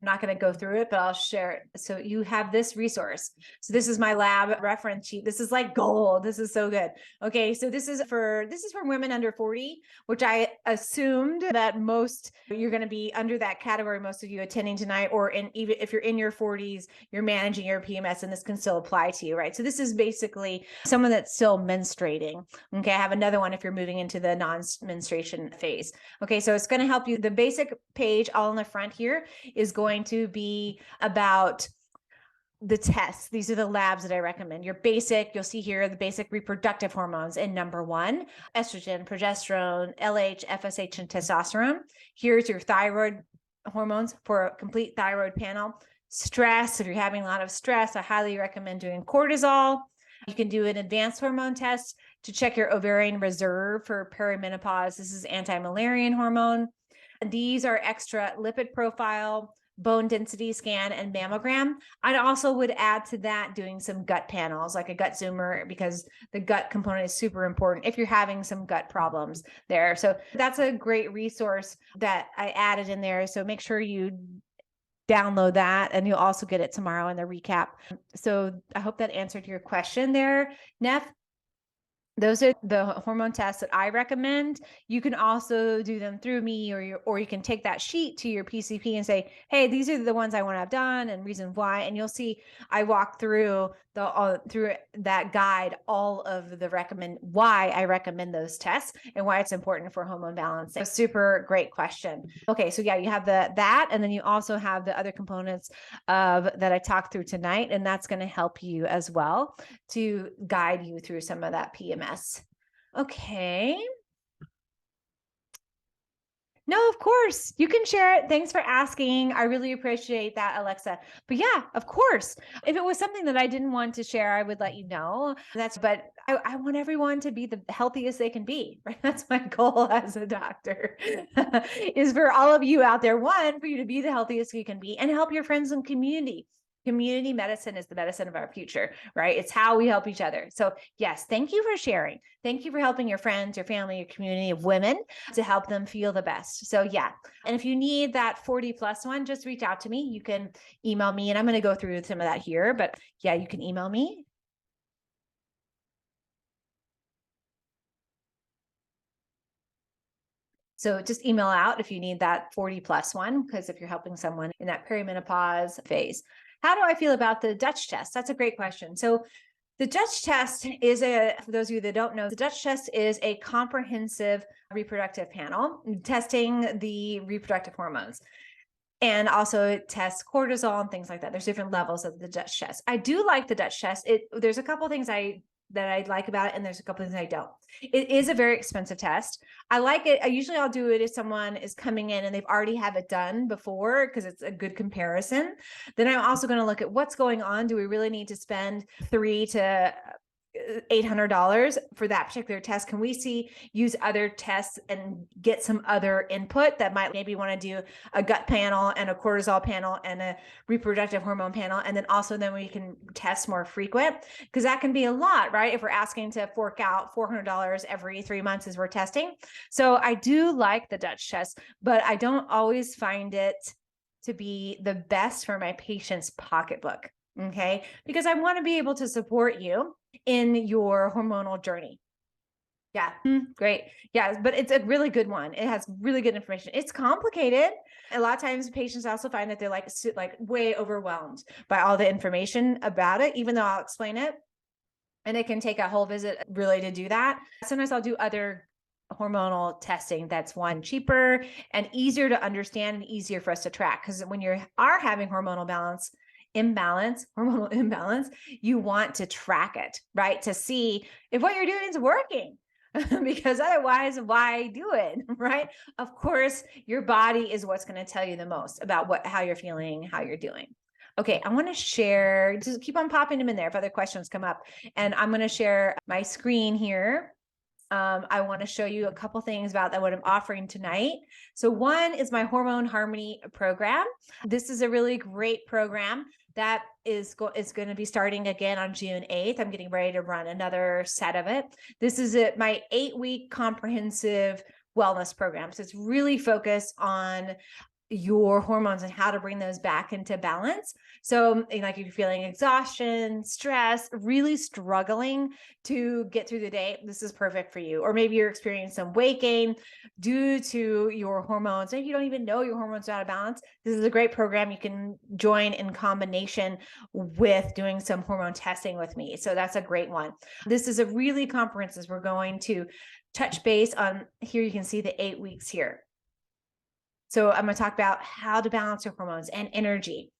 I'm not going to go through it, but I'll share it. So you have this resource. So this is my lab reference sheet. This is like gold. This is so good. Okay. So this is for women under 40, which I assumed that most you're going to be under that category. Most of you attending tonight, or even if you're in your 40s, you're managing your PMS, and this can still apply to you, right? So this is basically someone that's still menstruating. Okay. I have another one if you're moving into the non-menstruation phase. Okay. So it's going to help you. The basic page all in the front here is going to be about the tests. These are the labs that I recommend. Your basic, you'll see here, the basic reproductive hormones in number 1, estrogen, progesterone, LH, FSH, and testosterone. Here's your thyroid hormones for a complete thyroid panel. Stress, if you're having a lot of stress, I highly recommend doing cortisol. You can do an advanced hormone test to check your ovarian reserve for perimenopause. This is anti-Müllerian hormone. These are extra lipid profile, bone density scan, and mammogram. I also would add to that doing some gut panels, like a gut zoomer, because the gut component is super important if you're having some gut problems there. So that's a great resource that I added in there. So make sure you download that, and you'll also get it tomorrow in the recap. So I hope that answered your question there, Neff. Those are the hormone tests that I recommend. You can also do them through me, or you can take that sheet to your PCP and say, hey, these are the ones I want to have done and reason why. And you'll see I walk through through that guide all of the why I recommend those tests and why it's important for hormone balance. So super great question. Okay, so yeah, you have that, and then you also have the other components of that I talked through tonight, and that's going to help you as well to guide you through some of that PMS. Okay. No, of course. You can share it. Thanks for asking. I really appreciate that, Alexa. But yeah, of course. If it was something that I didn't want to share, I would let you know. But I want everyone to be the healthiest they can be, right? That's my goal as a doctor, is for all of you out there, one, for you to be the healthiest you can be and help your friends and community. Community medicine is the medicine of our future, right? It's how we help each other. So yes, thank you for sharing. Thank you for helping your friends, your family, your community of women to help them feel the best. So yeah. And if you need that 40 plus one, just reach out to me. You can email me, and I'm going to go through some of that here, but yeah, you can email me. So just email out if you need that 40 plus one, because if you're helping someone in that perimenopause phase. How do I feel about the Dutch test? That's a great question. So the Dutch test is for those of you that don't know, the Dutch test is a comprehensive reproductive panel testing the reproductive hormones. And also it tests cortisol and things like that. There's different levels of the Dutch test. I do like the Dutch test. There's a couple of things that I like about it, and there's a couple of things I don't. It is a very expensive test. I like it. I'll do it if someone is coming in and they've already have it done before, because it's a good comparison. Then I'm also going to look at what's going on. Do we really need to spend $300 to $800 for that particular test? Can we use other tests and get some other input that might maybe want to do a gut panel and a cortisol panel and a reproductive hormone panel, and then we can test more frequent, because that can be a lot, right? If we're asking to fork out $400 every 3 months as we're testing. So I do like the Dutch test, but I don't always find it to be the best for my patient's pocketbook. Okay, because I want to be able to support you in your hormonal journey. Yeah, great. Yeah, but it's a really good one. It has really good information. It's complicated. A lot of times patients also find that they're like way overwhelmed by all the information about it, even though I'll explain it. And it can take a whole visit really to do that. Sometimes I'll do other hormonal testing that's cheaper and easier to understand and easier for us to track. Because when you are having hormonal balance, imbalance, hormonal imbalance, you want to track it, right? To see if what you're doing is working. Because otherwise, why do it, right? Of course, your body is what's going to tell you the most about how you're feeling, how you're doing. Okay, I want to share, just keep on popping them in there if other questions come up. And I'm going to share my screen here. I want to show you a couple things about what I'm offering tonight. So one is my Hormone Harmony program. This is a really great program that is going to be starting again on June 8th. I'm getting ready to run another set of it. This is my 8-week comprehensive wellness program. So it's really focused on your hormones and how to bring those back into balance. So like if you're feeling exhaustion, stress, really struggling to get through the day, this is perfect for you. Or maybe you're experiencing some weight gain due to your hormones. Maybe you don't even know your hormones are out of balance. This is a great program you can join in combination with doing some hormone testing with me. So that's a great one. This is a really comprehensive. We're going to touch base on here. You can see the 8 weeks here. So I'm going to talk about how to balance your hormones and energy,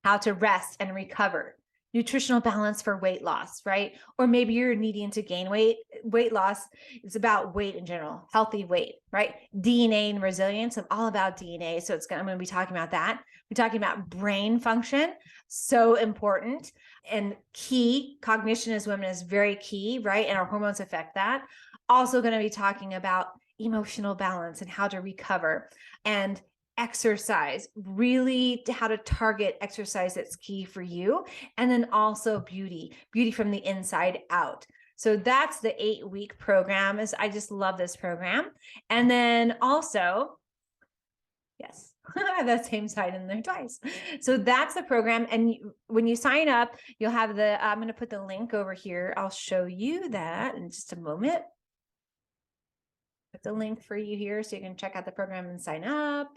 how to rest and recover, nutritional balance for weight loss, right? Or maybe you're needing to gain weight. Weight loss is about weight in general, healthy weight, right? DNA and resilience. I'm all about DNA. So I'm going to be talking about that. We're talking about brain function, so important and key. Cognition as women is very key, right? And our hormones affect that. Also going to be talking about emotional balance and how to recover, and exercise, really how to target exercise that's key for you. And then also beauty from the inside out. So that's the 8-week program. I just love this program. And then also, yes, that same side in there twice. So that's the program. And when you sign up, you'll have I'm going to put the link over here. I'll show you that in just a moment. Put the link for you here so you can check out the program and sign up.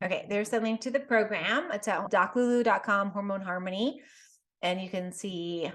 Okay, there's the link to the program. It's at doclulu.com, Hormone Harmony. And you can see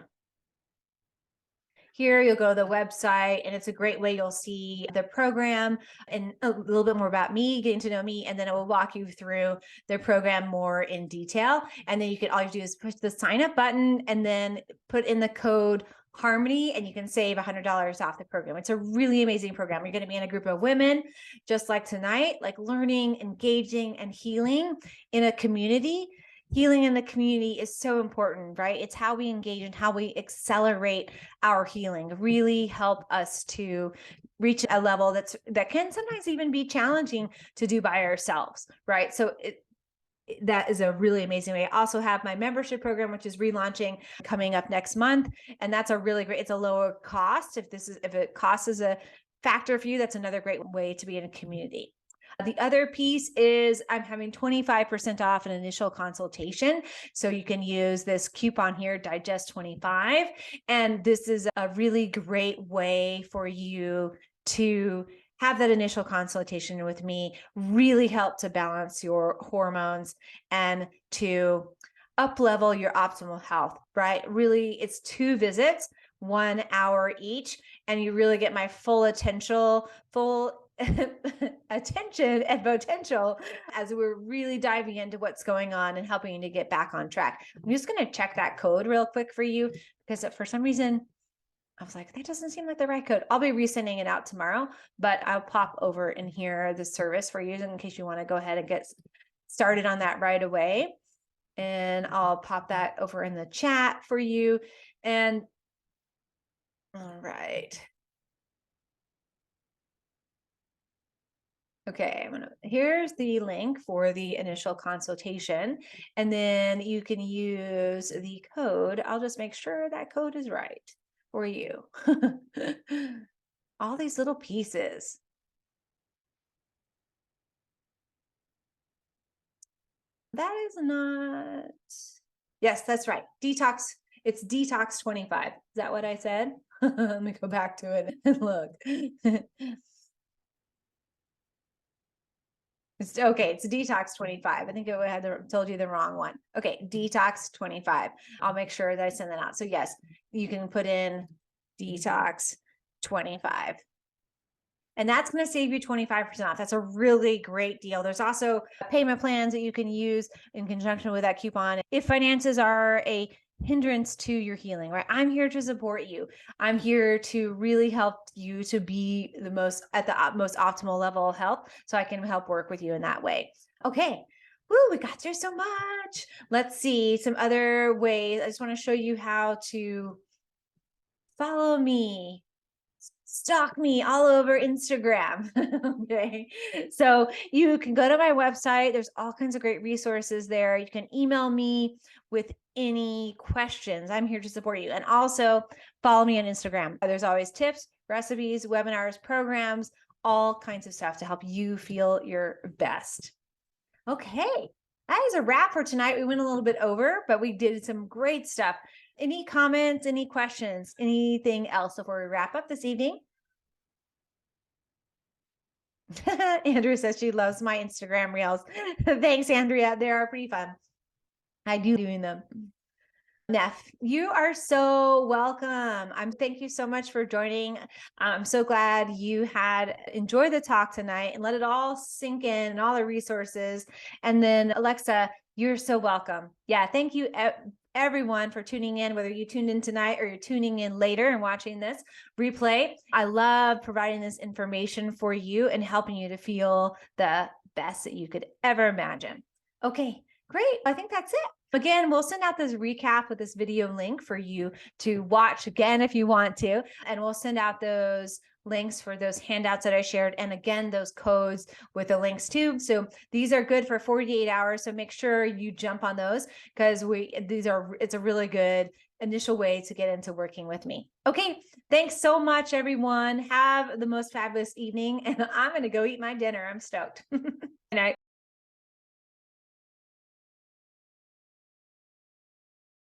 here, you'll go to the website, and it's a great way. You'll see the program and a little bit more about me, getting to know me, and then it will walk you through the program more in detail. And then all you do is push the sign up button and then put in the code Harmony, and you can save $100 off the program. It's a really amazing program. You're going to be in a group of women just like tonight, like learning, engaging, and healing in a community. Healing in the community is so important, right? It's how we engage and how we accelerate our healing, really help us to reach a level that can sometimes even be challenging to do by ourselves, right? So that is a really amazing way. I also have my membership program, which is relaunching coming up next month. And that's a really great, it's a lower cost. If it cost is a factor for you, that's another great way to be in a community. The other piece is I'm having 25% off an initial consultation. So you can use this coupon here, Digest 25. And this is a really great way for you to have that initial consultation with me, really help to balance your hormones and to up-level your optimal health, right? Really, it's 2 visits, 1 hour each, and you really get my full attention and potential as we're really diving into what's going on and helping you to get back on track. I'm just going to check that code real quick for you because for some reason I was like, that doesn't seem like the right code. I'll be resending it out tomorrow, but I'll pop over in here the service for you in case you want to go ahead and get started on that right away. And I'll pop that over in the chat for you. And all right. Okay, here's the link for the initial consultation, and then you can use the code. I'll just make sure that code is right for you. All these little pieces. That is not, yes, that's right. Detox, it's Detox 25. Is that what I said? Let me go back to it and look. It's okay. It's Detox 25. I think I had told you the wrong one. Okay. Detox 25. I'll make sure that I send that out. So yes, you can put in Detox 25. And that's going to save you 25% off. That's a really great deal. There's also payment plans that you can use in conjunction with that coupon. If finances are a hindrance to your healing, right? I'm here to support you. I'm here to really help you to be the most at the most optimal level of health, so I can help work with you in that way. Okay. Woo, we got through so much. Let's see some other ways. I just want to show you how to follow me, stalk me all over Instagram. Okay. So you can go to my website. There's all kinds of great resources there. You can email me with any questions. I'm here to support you. And also follow me on Instagram. There's always tips, recipes, webinars, programs, all kinds of stuff to help you feel your best. Okay. That is a wrap for tonight. We went a little bit over, but we did some great stuff. Any comments, any questions, anything else before we wrap up this evening? Andrea says she loves my Instagram reels. Thanks, Andrea. They are pretty fun. I do doing them. Neff, you are so welcome. Thank you so much for joining. I'm so glad you had enjoyed the talk tonight and let it all sink in and all the resources. And then Alexa, you're so welcome. Yeah, thank you everyone for tuning in, whether you tuned in tonight or you're tuning in later and watching this replay. I love providing this information for you and helping you to feel the best that you could ever imagine. Okay, great. I think that's it. Again, we'll send out this recap with this video link for you to watch again if you want to. And we'll send out those links for those handouts that I shared. And again, those codes with the links too. So these are good for 48 hours. So make sure you jump on those because it's a really good initial way to get into working with me. Okay. Thanks so much, everyone. Have the most fabulous evening. And I'm going to go eat my dinner. I'm stoked. Good night.